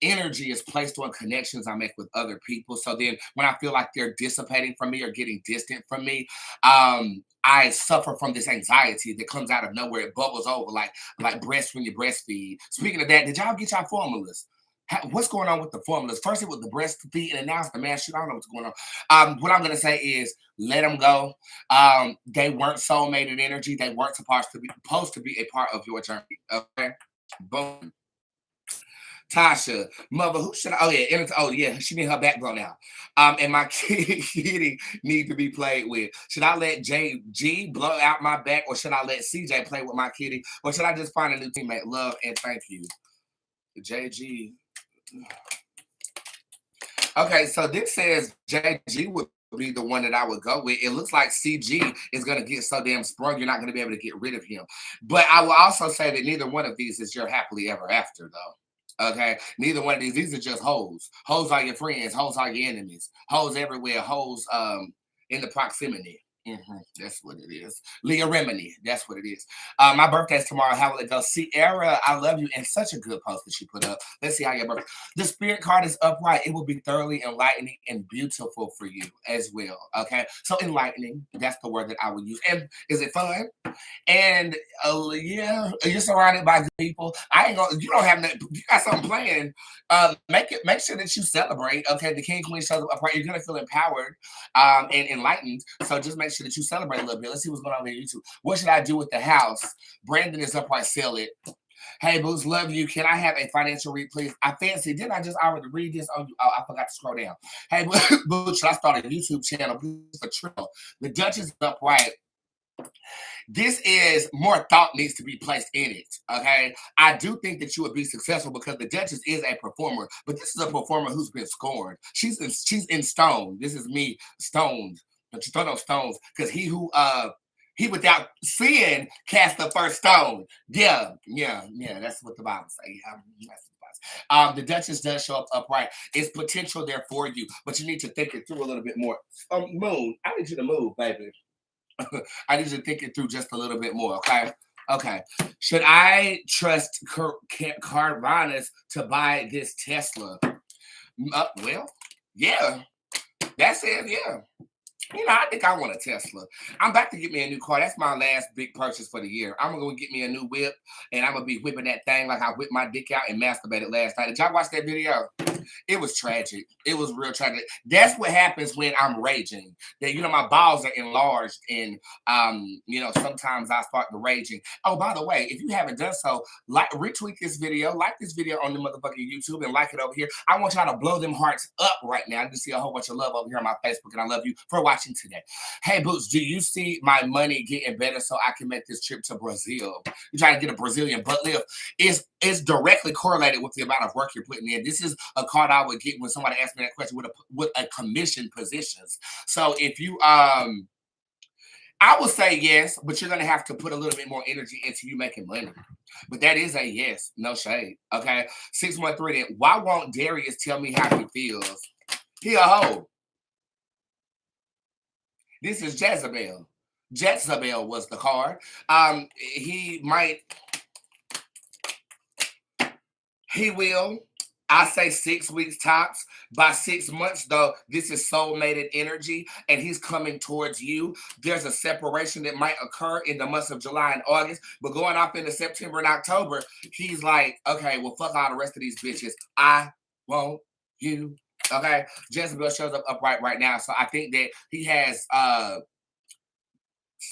energy is placed on connections I make with other people. So then when I feel like they're dissipating from me or getting distant from me, I suffer from this anxiety that comes out of nowhere. It bubbles over like breast when you breastfeed. Speaking of that, did y'all get y'all formulas? What's going on with the formulas? First it was the breastfeed, and now it's the mass shoot. I don't know what's going on. What I'm going to say is let them go. They weren't soulmated energy. They weren't supposed to be a part of your journey. Okay? Boom. Tasha, mother, who should I? Oh yeah, she need her back blown out. And my kitty need to be played with. Should I let JG blow out my back, or should I let CJ play with my kitty, or should I just find a new teammate? Love and thank you, JG. Okay, so this says JG would be the one that I would go with. It looks like CG is going to get so damn sprung, you're not going to be able to get rid of him. But I will also say that neither one of these is your happily ever after, though. Okay, neither one of these are just hoes. Hoes are your friends, hoes are your enemies, hoes everywhere, hoes in the proximity. That's what it is. Leah Remini, that's what it is. My birthday's tomorrow. How will it go? Sierra, I love you. And such a good post that she put up. Let's see how your birthday. The spirit card is upright. It will be thoroughly enlightening and beautiful for you as well. Okay, so enlightening. That's the word that I would use. And is it fun? And yeah, you're surrounded by good people. I ain't gonna. You don't have that. You got something planned. Make sure that you celebrate. Okay, the king queen shows up upright. You're gonna feel empowered and enlightened. So just make sure that you celebrate a little bit. Let's see what's going on on YouTube. What should I do with the house? Brandon is upright. Sell it. Hey, Boots, love you. Can I have a financial read, please? I fancy. Didn't I just already read this? Oh, I forgot to scroll down. Hey, Boots, should I start a YouTube channel for Trill? The Duchess is upright. This is more thought needs to be placed in it. Okay, I do think that you would be successful because the Duchess is a performer, but this is a performer who's been scorned. She's in stone. This is me stoned. But you throw no stones because he without sin cast the first stone. Yeah. That's what the Bible says. The Duchess does show up upright. It's potential there for you, but you need to think it through a little bit more. Moon, I need you to move, baby. I need you to think it through just a little bit more. Okay. Should I trust Carvanas to buy this Tesla? Well, yeah. That's it. Yeah. I think I want a Tesla. I'm about to get me a new car. That's my last big purchase for the year. I'm going to get me a new whip, and I'm going to be whipping that thing like I whipped my dick out and masturbated last night. Did y'all watch that video? It was tragic. It was real tragic. That's what happens when I'm raging. That, you know, my balls are enlarged, and you know, sometimes I start to raging. Oh, by the way, if you haven't done so, like, retweet this video, like this video on the motherfucking YouTube, and like it over here. I want y'all to blow them hearts up right now. I can see a whole bunch of love over here on my Facebook, and I love you for watching today. Hey, Boots, do you see my money getting better so I can make this trip to Brazil? You're trying to get a Brazilian butt lift. It's directly correlated with the amount of work you're putting in. This is a card I would get when somebody asked me that question with a commission positions. So if you I will say yes, but you're gonna have to put a little bit more energy into you making money. But that is a yes, no shade. Okay. 613 then. Why won't Darius tell me how he feels? He a hoe. This is Jezebel. Jezebel was the card. He will. I say 6 weeks tops. By 6 months, though, this is soulmated energy, and he's coming towards you. There's a separation that might occur in the months of July and August, but going off into September and October, he's like, okay, well, fuck all the rest of these bitches. I want you. Okay? Jezebel shows up upright right now, so I think that he has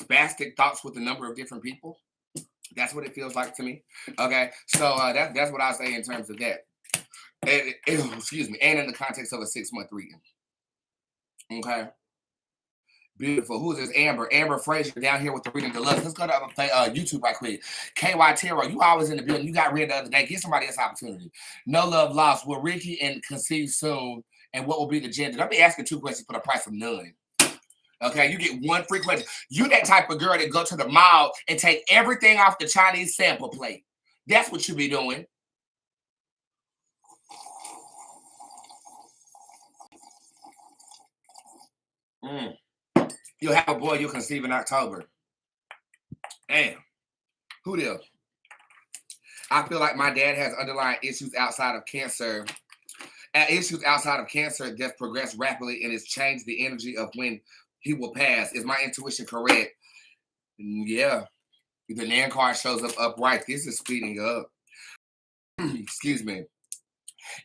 spastic thoughts with a number of different people. That's what it feels like to me. Okay? So that's what I say in terms of that. Excuse me, and in the context of a 6-month reading. Okay. Beautiful. Who is this? Amber. Amber Frazier down here with the reading deluxe. Let's go to YouTube right quick. KY Tarot, you always in the building. You got read the other day. Give somebody else opportunity. No love lost. Will Ricky and conceive soon? And what will be the gender? I'll be asking 2 questions for the price of none. Okay, you get 1 free question. You that type of girl that go to the mall and take everything off the Chinese sample plate. That's what you be doing. You'll have a boy you'll conceive in October. Damn. Who else? I feel like my dad has underlying issues outside of cancer. Issues outside of cancer that's progressed rapidly and has changed the energy of when he will pass. Is my intuition correct? Yeah. The Nan card shows up upright. This is speeding up. Excuse me.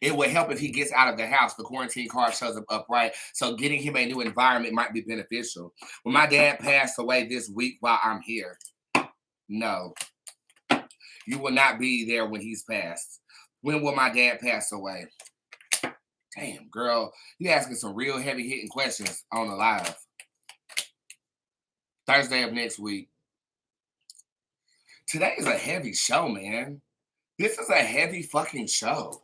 It would help if he gets out of the house. The quarantine card shows up upright. So getting him a new environment might be beneficial. Will my dad pass away this week while I'm here? No. You will not be there when he's passed. When will my dad pass away? Damn, girl. You asking some real heavy-hitting questions on the live. Thursday of next week. Today is a heavy show, man. This is a heavy fucking show.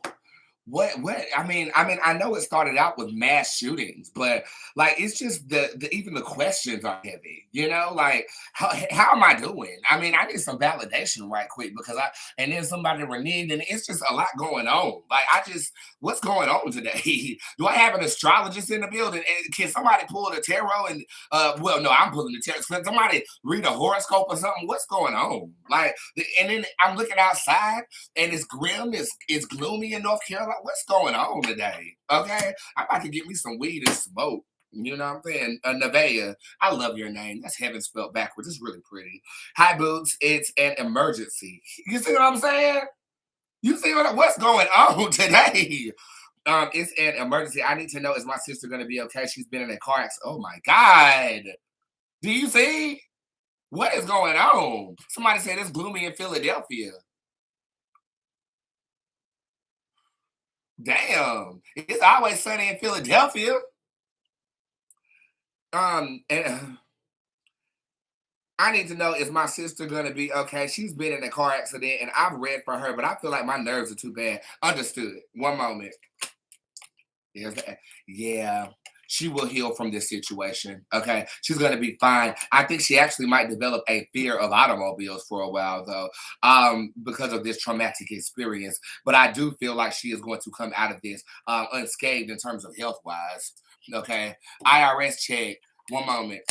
What I mean, I know it started out with mass shootings, but like it's just the even the questions are heavy, you know, like how am I doing? I mean, I need some validation right quick because and then somebody reneged, and it's just a lot going on. Like what's going on today? Do I have an astrologist in the building? And can somebody pull the tarot and well, no, I'm pulling the tarot. Can somebody read a horoscope or something? What's going on? Like, and then I'm looking outside and it's grim, it's gloomy in North Carolina. What's going on today? Okay, I'm about to get me some weed and smoke. You know what I'm saying? Nevaeh, I love your name. That's heaven spelled backwards. It's really pretty. Hi, Boots. It's an emergency. You see what I'm saying? You see what's going on today? It's an emergency. I need to know, is my sister going to be okay? She's been in a car accident. Oh, my God. Do you see? What is going on? Somebody said it's gloomy in Philadelphia. Damn, it's always sunny in Philadelphia. And I need to know, is my sister gonna be okay? She's been in a car accident, and I've read for her, but I feel like my nerves are too bad. Understood. One moment. Yeah, she will heal from this situation. Okay, she's gonna be fine. I think she actually might develop a fear of automobiles for a while, though, because of this traumatic experience. But I do feel like she is going to come out of this unscathed in terms of health wise. Okay, IRS check. One moment.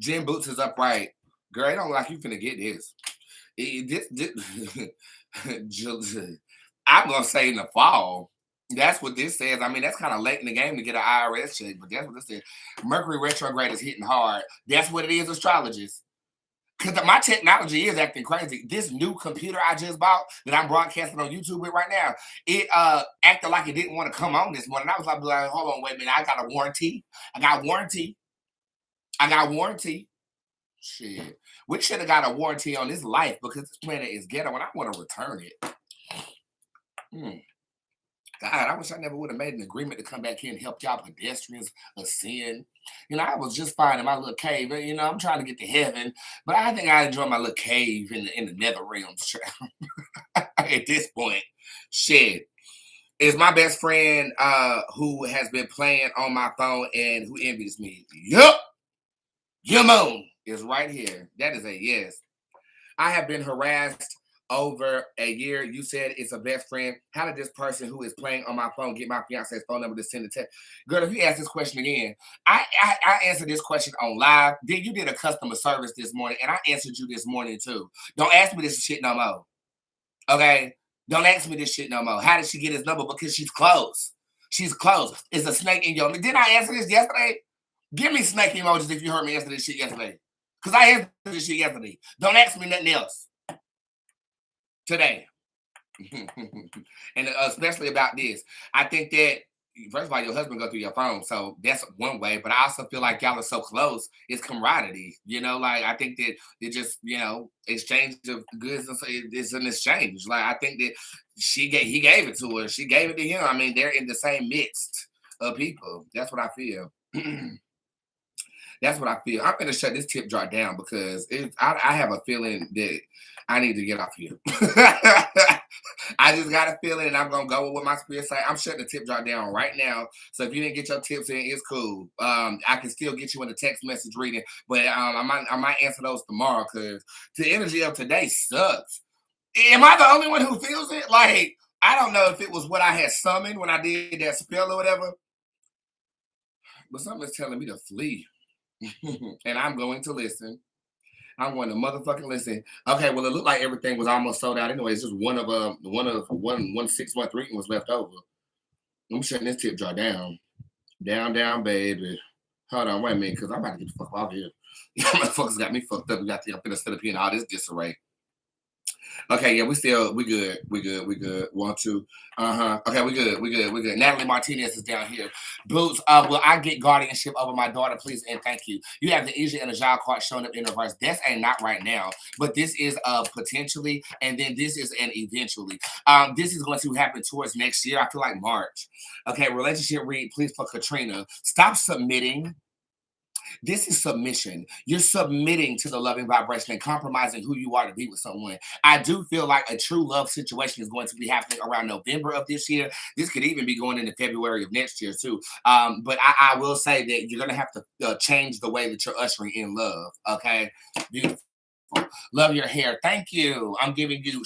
Djinn Bootz is upright. Girl, I don't like you finna get this. I'm gonna say in the fall. That's what this says. I mean, that's kind of late in the game to get an IRS check, but that's what this says. Mercury Retrograde is hitting hard. That's what it is, astrologists. Because my technology is acting crazy. This new computer I just bought that I'm broadcasting on YouTube with right now, it acted like it didn't want to come on this morning. I was like, hold on, wait a minute. I got a warranty. I got warranty. Shit. We should have got a warranty on this life because this planet is ghetto and I want to return it. God, I wish I never would have made an agreement to come back here and help y'all pedestrians ascend. You know, I was just fine in my little cave. You know, I'm trying to get to heaven, but I think I enjoy my little cave in the nether realms. At this point, shit. Is my best friend who has been playing on my phone and who envies me. Yup. Your moon is right here. That is a yes. I have been harassed over a year. You said it's a best friend. How did this person who is playing on my phone get my fiance's phone number to send a text? Girl, if you ask this question again, I answered this question on live. Then you did a customer service this morning, and I answered you this morning too. Don't ask me this shit no more. Okay? Don't ask me this shit no more. How did she get his number? Because she's close. She's close. It's a snake in your... Didn't I answer this yesterday? Give me snake emojis if you heard me answer this shit yesterday. Because I answered this shit yesterday. Don't ask me nothing else. Today. And especially about this. I think that, first of all, your husband go through your phone. So that's one way. But I also feel like y'all are so close. It's camaraderie. You know, like I think that it just, you know, exchange of goods. It's an exchange. Like I think that he gave it to her. She gave it to him. I mean, they're in the same midst of people. That's what I feel. That's what I feel. I'm going to shut this tip jar down because I have a feeling that I need to get off here. I just got a feeling and I'm going to go with what my spirit say. I'm shutting the tip jar down right now. So if you didn't get your tips in, it's cool. I can still get you in the text message reading, but I might answer those tomorrow because the energy of today sucks. Am I the only one who feels it? Like, I don't know if it was what I had summoned when I did that spell or whatever, but something's telling me to flee. And I'm going to listen. I'm going to motherfucking listen. Okay, well, it looked like everything was almost sold out anyway. It's just one 6-month reading was left over. I'm shutting this tip jar down. Down, baby. Hold on, wait a minute, because I'm about to get the fuck off here. Motherfuckers got me fucked up. I'm gonna set up here in all this disarray. Okay, yeah, we good. 1, 2. Okay, we good. Natalie Martinez is down here. Boots, will I get guardianship over my daughter, please and thank you? You have the Asia and the Jal card showing up in reverse. That's a not right now, but this is potentially, and then this is an eventually. This is going to happen towards next year. I feel like March. Okay, relationship read, please for Katrina. Stop submitting. This is submission. You're submitting to the loving vibration and compromising who you are to be with someone. I do feel like a true love situation is going to be happening around November of this year. This could even be going into February of next year too. But I will say that you're going to have to change the way that you're ushering in love. Okay? Beautiful. Love your hair. Thank you. I'm giving you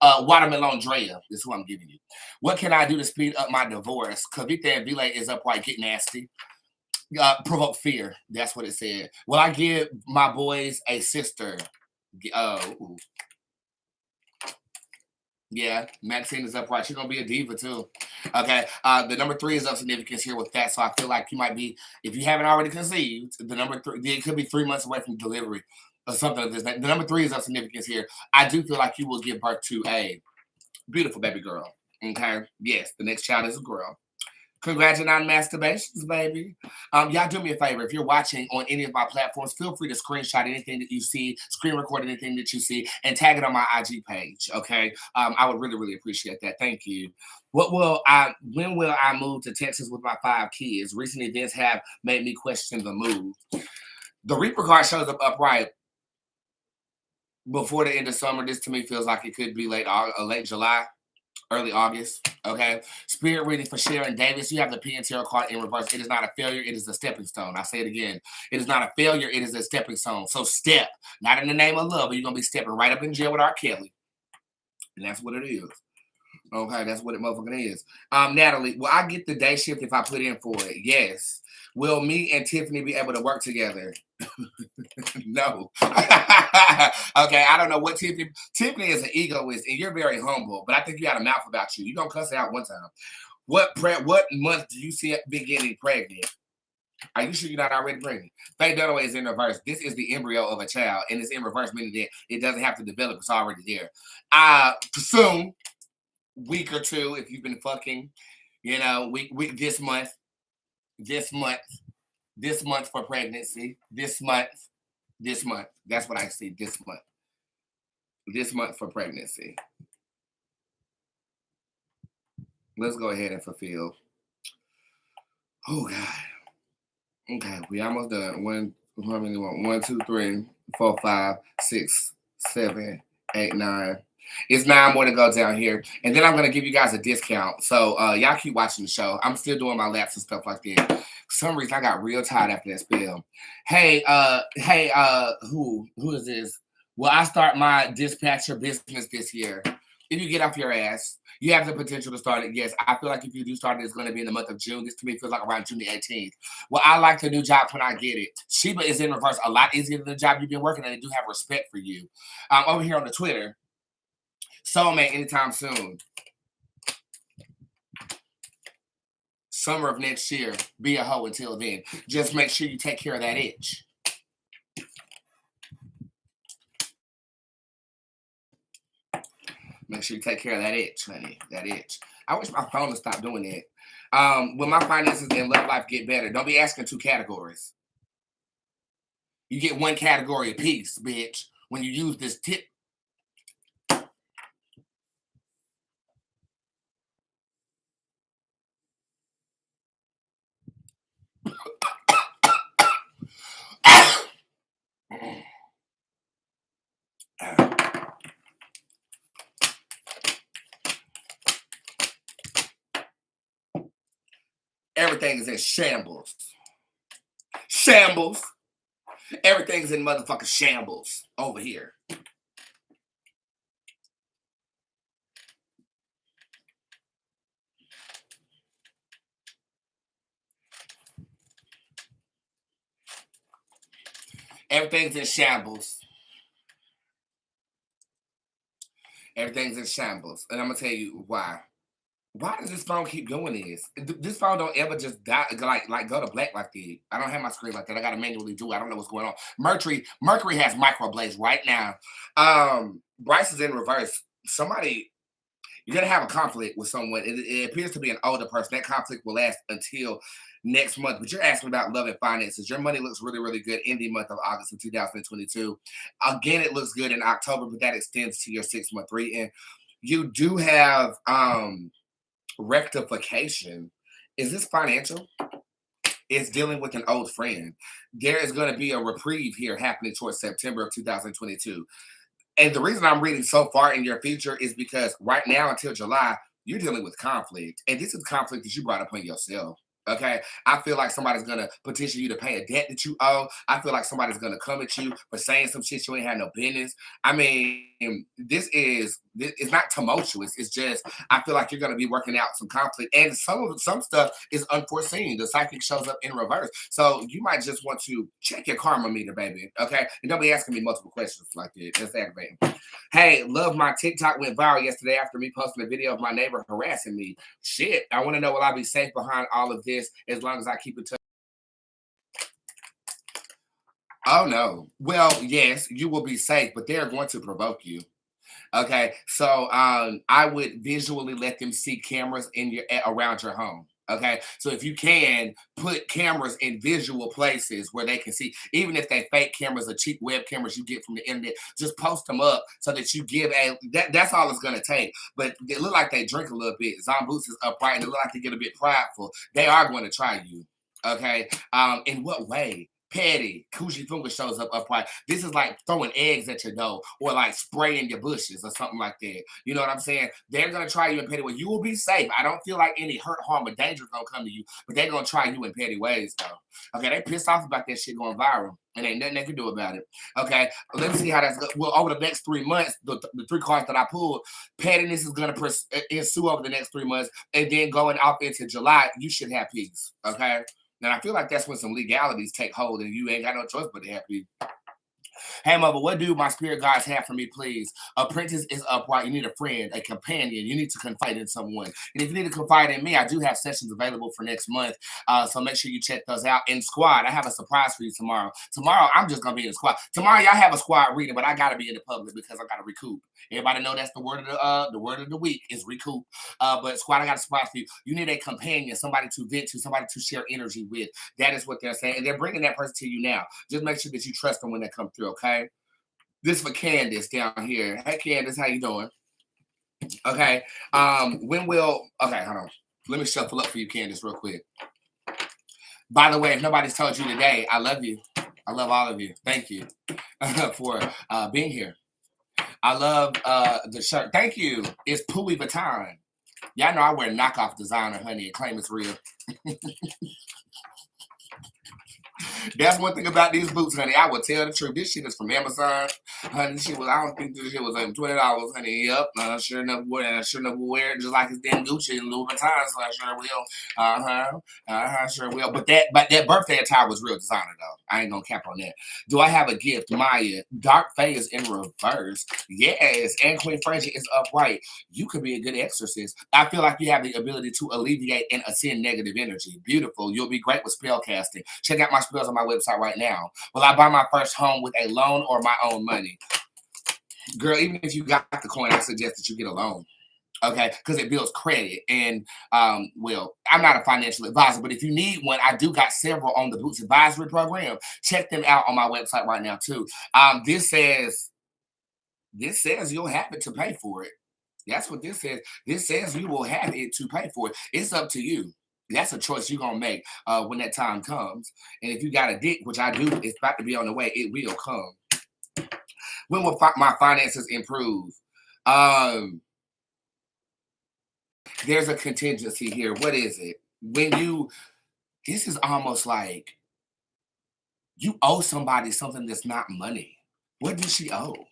Watermelon Drea is who I'm giving you. What can I do to speed up my divorce? Kavita and Vile is upright. Get nasty. Provoke fear. That's what it said. Will I give my boys a sister? Yeah, Maxine is upright. She's gonna be a diva too. Okay. The number 3 is of significance here with that. So I feel like you might be, if you haven't already conceived, the number 3, it could be 3 months away from delivery or something like this. The number 3 is of significance here. I do feel like you will give birth to a beautiful baby girl. Okay. Yes, the next child is a girl. Congratulations on masturbations, baby. Y'all do me a favor. If you're watching on any of my platforms, feel free to screenshot anything that you see, screen record anything that you see, and tag it on my IG page, okay? I would really, really appreciate that. Thank you. When will I move to Texas with my 5 kids? Recent events have made me question the move. The Reaper card shows up upright before the end of summer. This to me feels like it could be late July. Early August, okay? Spirit reading for Sharon Davis. You have the P and Tarot card in reverse. It is not a failure. It is a stepping stone. I say it again. It is not a failure. It is a stepping stone. So step. Not in the name of love, but you're going to be stepping right up in jail with R. Kelly. And that's what it is. Okay, that's what it motherfucking is. Natalie, will I get the day shift if I put in for it? Yes. Will me and Tiffany be able to work together? No. Okay, I don't know what Tiffany is an egoist, and you're very humble, but I think you had a mouth about you. You're going to cuss it out one time. What month do you see it beginning pregnant? Are you sure you're not already pregnant? Faye Dunaway is in reverse. This is the embryo of a child, and it's in reverse, meaning that it doesn't have to develop. It's already there. Soon, week or two, if you've been fucking, you know, this month for pregnancy, this month. That's what I see this month. This month for pregnancy. Let's go ahead and fulfill. Oh, God. Okay, we almost done. How many want? 1, 2, 3, 4, 5, 6, 7, 8, 9. It's 9 more to go down here. And then I'm going to give you guys a discount. So y'all keep watching the show. I'm still doing my laps and stuff like that. For some reason, I got real tired after that spell. Hey, who is this? Will I start my dispatcher business this year? If you get off your ass, you have the potential to start it. Yes, I feel like if you do start it, it's going to be in the month of June. This to me feels like around June the 18th. Well, I like the new jobs when I get it. Sheba is in reverse a lot easier than the job you've been working, and they do have respect for you. Over here on the Twitter, soulmate anytime soon. Summer of next year, be a hoe until then. Just make sure you take care of that itch. Make sure you take care of that itch, honey. That itch. I wish my phone would stop doing that. When my finances and love life get better, don't be asking 2 categories. You get 1 category apiece, bitch, when you use this tip. Everything is in shambles. Shambles. Everything's in motherfucking shambles over here. Everything's in shambles. Everything's in shambles. And I'm going to tell you why. Why does this phone keep doing this? This phone don't ever just die, like go to black like that. I don't have my screen like that. I got to manually do it. I don't know what's going on. Mercury has microblaze right now. Bryce is in reverse. Somebody, you're going to have a conflict with someone. It appears to be an older person. That conflict will last until next month. But you're asking about love and finances. Your money looks really, really good in the month of August of 2022. Again, it looks good in October, but that extends to your 6-month reading. You do have rectification. Is this financial? It's dealing with an old friend. There is going to be a reprieve here happening towards September of 2022. And the reason I'm reading so far in your future is because right now until July, you're dealing with conflict. And this is conflict that you brought upon yourself. Okay, I feel like somebody's gonna petition you to pay a debt that you owe. I feel like somebody's gonna come at you for saying some shit you ain't had no business. I mean, it's not tumultuous. It's just I feel like you're gonna be working out some conflict, and some stuff is unforeseen. The psychic shows up in reverse, so you might just want to check your karma meter, baby. Okay, and don't be asking me multiple questions like that. That's aggravating. Hey, love, my TikTok went viral yesterday after me posting a video of my neighbor harassing me. Shit, I want to know will I be safe behind all of this as long as I keep in touch? Oh no. Well, yes, you will be safe, but they're going to provoke you. Okay, so I would visually let them see cameras around your home. Okay, so if you can put cameras in visual places where they can see, even if they fake cameras or cheap web cameras you get from the internet, just post them up so that you give that's all it's gonna take. But they look like they drink a little bit. Djinn Bootz is upright and they look like they get a bit prideful. They are going to try you. Okay, in what way? Petty, Coochie Funga shows up upright. This is like throwing eggs at your door or like spraying your bushes or something like that. You know what I'm saying? They're going to try you in petty ways. You will be safe. I don't feel like any hurt, harm, or danger is going to come to you, but they're going to try you in petty ways, though. Okay, they pissed off about that shit going viral, and ain't nothing they can do about it. Okay, let's see how that's going. Well, over the next 3 months, the 3 cards that I pulled, pettiness is going to ensue over the next 3 months, and then going off into July, you should have peace. Okay. And I feel like that's when some legalities take hold and you ain't got no choice but to have peace. Hey, mother, what do my spirit guides have for me, please? Apprentice is upright. You need a friend, a companion. You need to confide in someone. And if you need to confide in me, I do have sessions available for next month. So make sure you check those out. And squad, I have a surprise for you tomorrow. Tomorrow, I'm just going to be in the squad. Tomorrow, y'all have a squad reading, but I got to be in the public because I got to recoup. Everybody know that's the word of the week is recoup. But squad, I got a surprise for you. You need a companion, somebody to vent to, somebody to share energy with. That is what they're saying. And they're bringing that person to you now. Just make sure that you trust them when they come through, okay? This for Candace down here. Hey, Candace, how you doing? Okay. Okay, hold on. Let me shuffle up for you, Candace, real quick. By the way, if nobody's told you today, I love you. I love all of you. Thank you for being here. I love the shirt. Thank you. It's Louis Vuitton. Y'all know I wear knockoff designer, honey, and claim it's real. That's one thing about these boots, honey. I will tell the truth. This shit is from Amazon, honey. I don't think this shit was like $20, honey. Yep, sure enough, wear it just like it's damn Gucci and Louis Vuitton. So I sure will. Sure will. But that birthday attire was real designer though. I ain't gonna cap on that. Do I have a gift, Maya? Dark Fae is in reverse. Yes, and Queen Francia is upright. You could be a good exorcist. I feel like you have the ability to alleviate and ascend negative energy. Beautiful. You'll be great with spell casting. Check out my spells on my website right now. Will I buy my first home with a loan or my own money? Girl, even if you got the coin, I suggest that you get a loan. Okay, because it builds credit. And well, I'm not a financial advisor, but if you need one, I do got several on the Bootz Advisory Program. Check them out on my website right now too. This says you'll have it to pay for it. That's what this says. This says you will have it to pay for it. It's up to you. That's a choice you're gonna make when that time comes. And if you got a dick, which I do, it's about to be on the way. It will come. When will my finances improve? There's a contingency here. What is it? This is almost like you owe somebody something that's not money. What does she owe?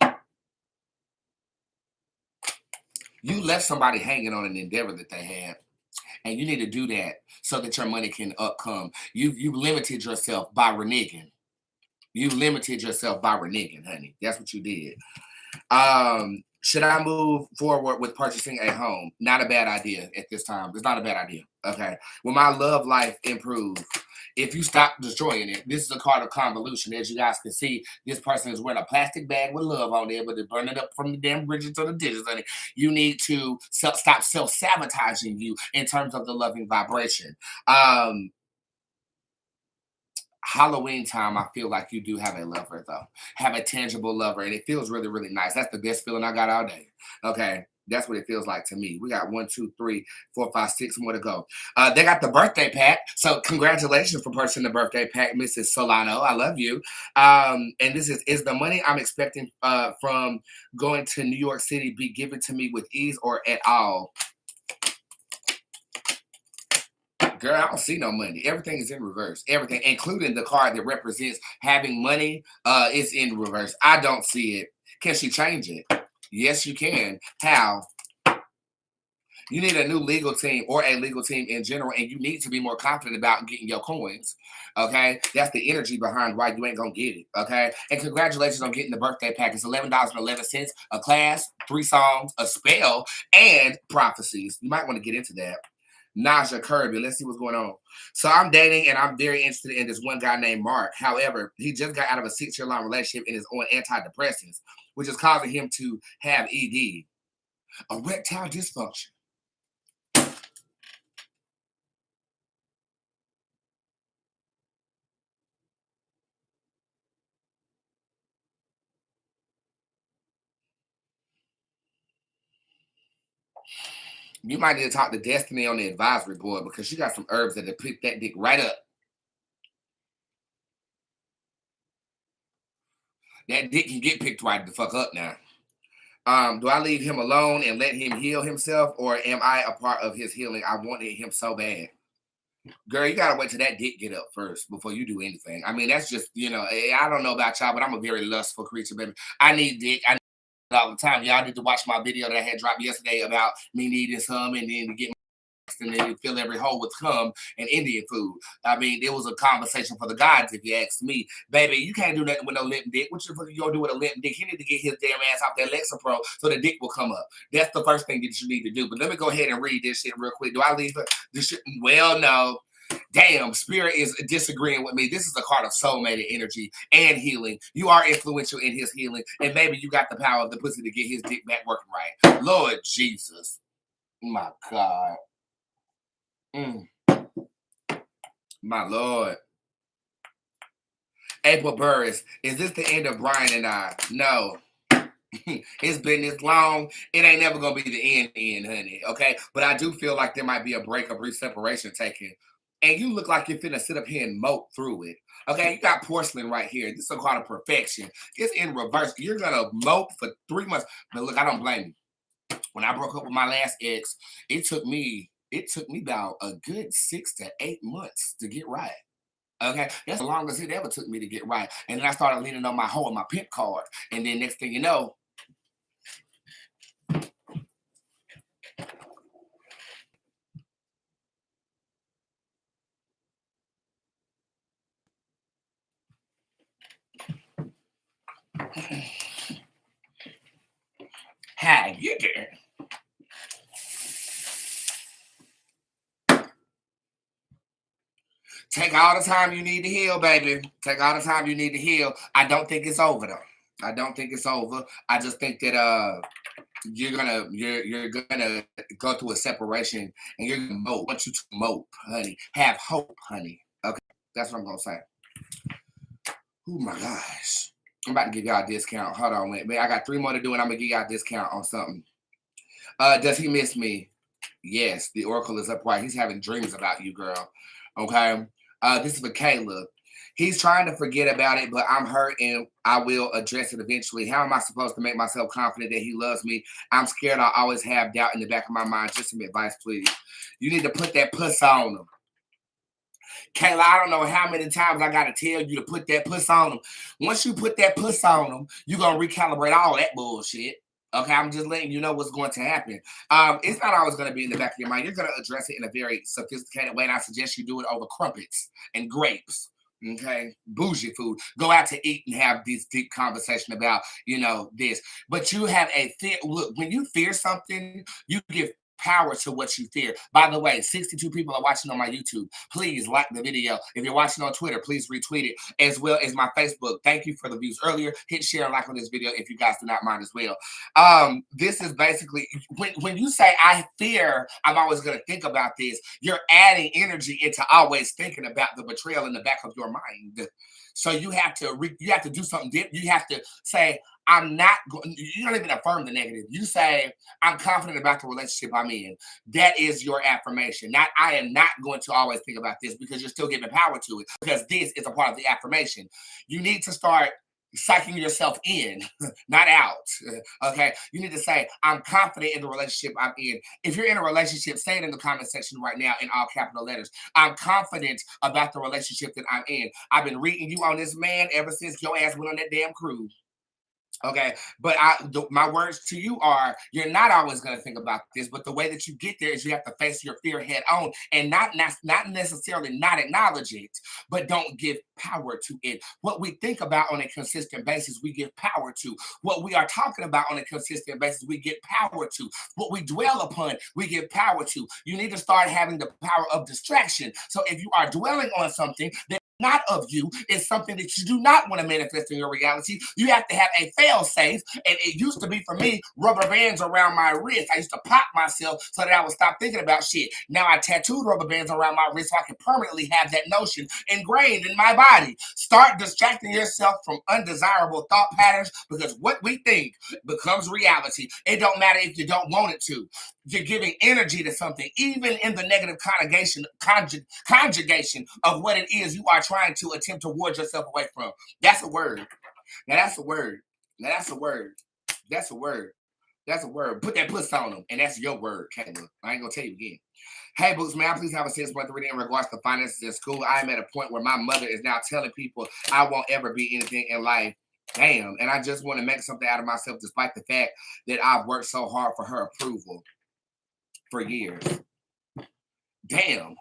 You left somebody hanging on an endeavor that they had. And you need to do that so that your money can come. You limited yourself by reneging. You limited yourself by reneging, honey. That's what you did. Should I move forward with purchasing a home? Not a bad idea at this time. It's not a bad idea. Okay. Will my love life improve? If you stop destroying it, this is a card of convolution. As you guys can see, this person is wearing a plastic bag with love on there, but they're burning up from the damn bridges to the dishes. Honey. You need to stop self-sabotaging you in terms of the loving vibration. Halloween time, I feel like you do have a lover, though. Have a tangible lover, and it feels really, really nice. That's the best feeling I got all day. Okay, that's what it feels like to me. We got 1, 2, 3, 4, 5, 6 more to go. They got the birthday pack, so congratulations for purchasing the birthday pack, Mrs. Solano. I love you. And this is the money I'm expecting from going to New York City be given to me with ease or at all? Girl, I don't see no money. Everything is in reverse. Everything, including the card that represents having money, is in reverse. I don't see it. Can she change it? Yes, you can. How? You need a new legal team or a legal team in general, and you need to be more confident about getting your coins. Okay? That's the energy behind why you ain't gonna get it. Okay? And congratulations on getting the birthday pack. It's $11.11, a class, 3 songs, a spell, and prophecies. You might want to get into that. Naja Kirby. Let's see what's going on. So I'm dating and I'm very interested in this one guy named Mark. However, he just got out of a 6-year-long relationship and is on antidepressants, which is causing him to have ED, erectile dysfunction. You might need to talk to Destiny on the advisory board because she got some herbs that pick that dick right up. That dick can get picked right the fuck up now. Do I leave him alone and let him heal himself, or am I a part of his healing? I wanted him so bad. Girl, you gotta wait till that dick get up first before you do anything. I mean, that's just, I don't know about y'all, but I'm a very lustful creature, baby. I need dick. I need it all the time. Y'all need to watch my video that I had dropped yesterday about me needing some and then to get and then you fill every hole with cum and Indian food. I mean, it was a conversation for the gods, if you ask me. Baby, you can't do nothing with no limp dick. What the fuck you gonna do with a limp dick? He need to get his damn ass off that Lexapro so the dick will come up. That's the first thing that you need to do. But let me go ahead and read this shit real quick. Do I leave this shit? Well, no. Damn, spirit is disagreeing with me. This is a card of soulmate energy and healing. You are influential in his healing, and maybe you got the power of the pussy to get his dick back working right. Lord Jesus. My God. My Lord. April Burris, is this the end of Brian and I? No. It's been this long. It ain't never gonna be the end, honey. Okay, but I do feel like there might be a breakup, re-separation taken, and you look like you're finna sit up here and mope through it. Okay, you got porcelain right here. This is called a perfection. It's in reverse. You're gonna mope for 3 months. But look, I don't blame you. When I broke up with my last ex, it took me about a good 6 to 8 months to get right. Okay, that's the longest it ever took me to get right. And then I started leaning on my hoe and my pimp card. And then next thing you know, how you doing? Take all the time you need to heal, baby. Take all the time you need to heal. I don't think it's over though. I don't think it's over. I just think that you're gonna go through a separation and you're gonna mope. I want you to mope, honey. Have hope, honey. Okay, that's what I'm gonna say. Oh my gosh. I'm about to give y'all a discount. Hold on, man. I got 3 more to do and I'm gonna give y'all a discount on something. Does he miss me? Yes, the oracle is upright. He's having dreams about you, girl. Okay. This is for Caleb. He's trying to forget about it, but I'm hurt and I will address it eventually. How am I supposed to make myself confident that he loves me? I'm scared I always have doubt in the back of my mind. Just some advice, please. You need to put that puss on him. Kayla, I don't know how many times I got to tell you to put that puss on him. Once you put that puss on him, you're going to recalibrate all that bullshit. Okay, I'm just letting you know what's going to happen. It's not always going to be in the back of your mind. You're going to address it in a very sophisticated way, and I suggest you do it over crumpets and grapes. Okay, bougie food. Go out to eat and have this deep conversation about, this. But you have a fear. Look, when you fear something, you give power to what you fear. By the way, 62 people are watching on my YouTube. Please like the video. If you're watching on Twitter, please retweet it, as well as my Facebook. Thank you for the views earlier. Hit share and like on this video if you guys do not mind as well. This is basically, when you say, I fear, I'm always going to think about this, you're adding energy into always thinking about the betrayal in the back of your mind. So you have to do something different. You have to say, I'm not going, you don't even affirm the negative. You say, I'm confident about the relationship I'm in. That is your affirmation. Not, I am not going to always think about this, because you're still giving power to it, because this is a part of the affirmation. You need to start psyching yourself in, not out. Okay. You need to say, I'm confident in the relationship I'm in. If you're in a relationship, say it in the comment section right now in all capital letters. I'm confident about the relationship that I'm in. I've been reading you on this man ever since your ass went on that damn cruise. Okay, but my words to you are, you're not always going to think about this, but the way that you get there is you have to face your fear head on, and not necessarily not acknowledge it, but don't give power to it. What we think about on a consistent basis, we give power to. What we are talking about on a consistent basis, we give power to. What we dwell upon, we give power to. You need to start having the power of distraction. So if you are dwelling on something that not of you, is something that you do not want to manifest in your reality, you have to have a fail safe. And it used to be, for me, rubber bands around my wrist. I used to pop myself so that I would stop thinking about shit. Now I tattooed rubber bands around my wrist so I can permanently have that notion ingrained in my body. Start distracting yourself from undesirable thought patterns, because what we think becomes reality. It don't matter if you don't want it to. You're giving energy to something, even in the negative conjugation of what it is you are trying to attempt to ward yourself away from. That's a word. Now that's a word. Now that's a word. That's a word. That's a word. Put that puss on them, and that's your word, Caleb. I ain't gonna tell you again. Hey, Boots, may I please have a 6.3 in regards to finances in school? I am at a point where my mother is now telling people I won't ever be anything in life. Damn, and I just want to make something out of myself, despite the fact that I've worked so hard for her approval for years. damn.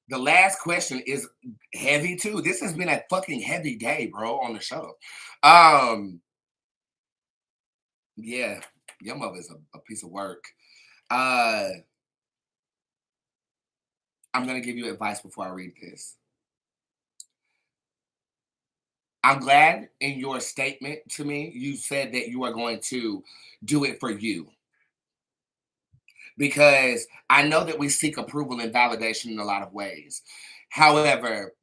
The last question is heavy too. This has been a fucking heavy day, bro, on the show. Yeah, your mother's a piece of work. I'm gonna give you advice before I read this. I'm glad in your statement to me, you said that you are going to do it for you. Because I know that we seek approval and validation in a lot of ways. However,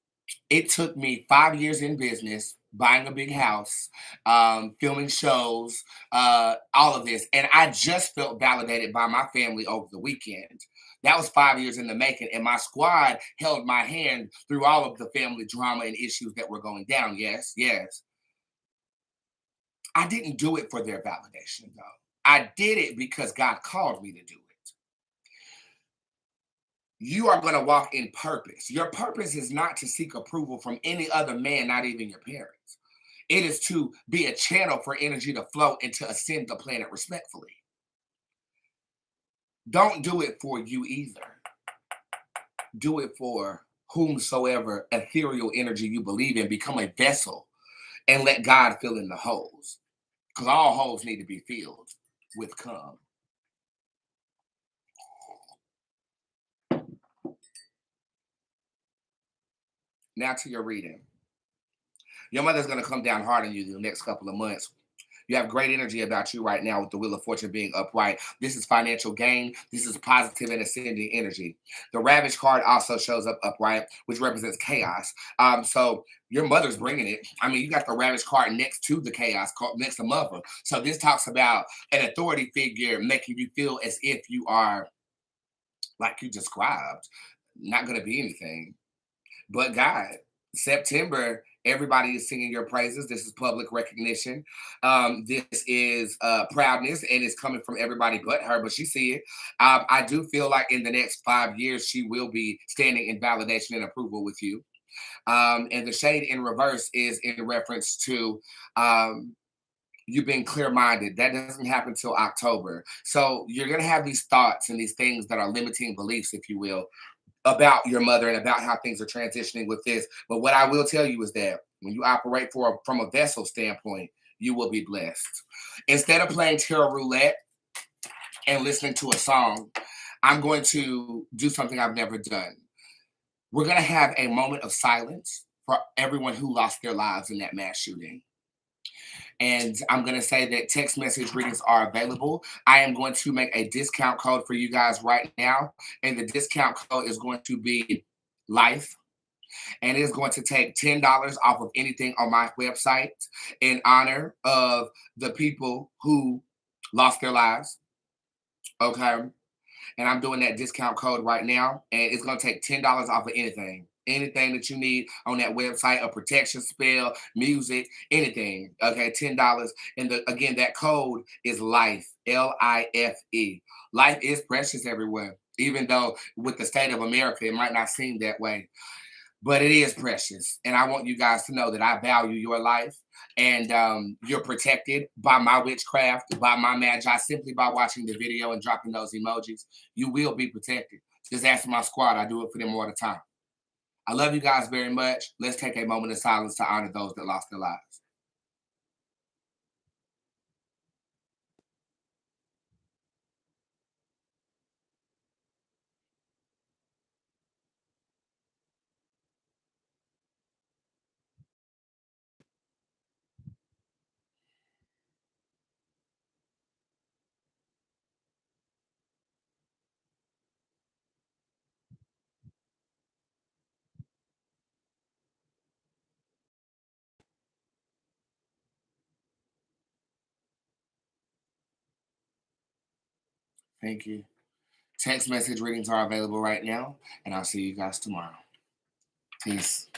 it took me 5 years in business, buying a big house, filming shows, all of this. And I just felt validated by my family over the weekend. That was 5 years in the making. And my squad held my hand through all of the family drama and issues that were going down. Yes, yes. I didn't do it for their validation, though. I did it because God called me to do it. You are going to walk in purpose. Your purpose is not to seek approval from any other man, not even your parents. It is to be a channel for energy to flow and to ascend the planet respectfully. Don't do it for you either. Do it for whomsoever ethereal energy you believe in. Become a vessel and let God fill in the holes. Because all holes need to be filled with cum. Now to your reading. Your mother's going to come down hard on you the next couple of months. You have great energy about you right now with the Wheel of Fortune being upright. This is financial gain. This is positive and ascending energy. The Ravage card also shows up upright, which represents chaos. So your mother's bringing it. I mean, you got the Ravage card next to the chaos card, next to mother. So this talks about an authority figure making you feel as if you are, like you described, not going to be anything. But God, September, everybody is singing your praises. This is public recognition. This is proudness, and it's coming from everybody but her, but she see it. I do feel like in the next 5 years, she will be standing in validation and approval with you. And the shade in reverse is in reference to you being clear-minded. That doesn't happen till October. So you're going to have these thoughts and these things that are limiting beliefs, if you will, about your mother and about how things are transitioning with this. But what I will tell you is that when you operate from a vessel standpoint, you will be blessed. Instead of playing tarot roulette and listening to a song, I'm going to do something I've never done. We're going to have a moment of silence for everyone who lost their lives in that mass shooting. And I'm going to say that text message readings are available. I am going to make a discount code for you guys right now. And the discount code is going to be LIFE. And it's going to take $10 off of anything on my website in honor of the people who lost their lives. Okay. And I'm doing that discount code right now. And it's going to take $10 off of anything. Anything that you need on that website, a protection spell, music, anything. Okay, $10. And again, that code is LIFE, LIFE. Life is precious everywhere, even though with the state of America, it might not seem that way. But it is precious. And I want you guys to know that I value your life. And you're protected by my witchcraft, by my magi, simply by watching the video and dropping those emojis. You will be protected. Just ask my squad. I do it for them all the time. I love you guys very much. Let's take a moment of silence to honor those that lost their lives. Thank you. Text message readings are available right now, and I'll see you guys tomorrow. Peace.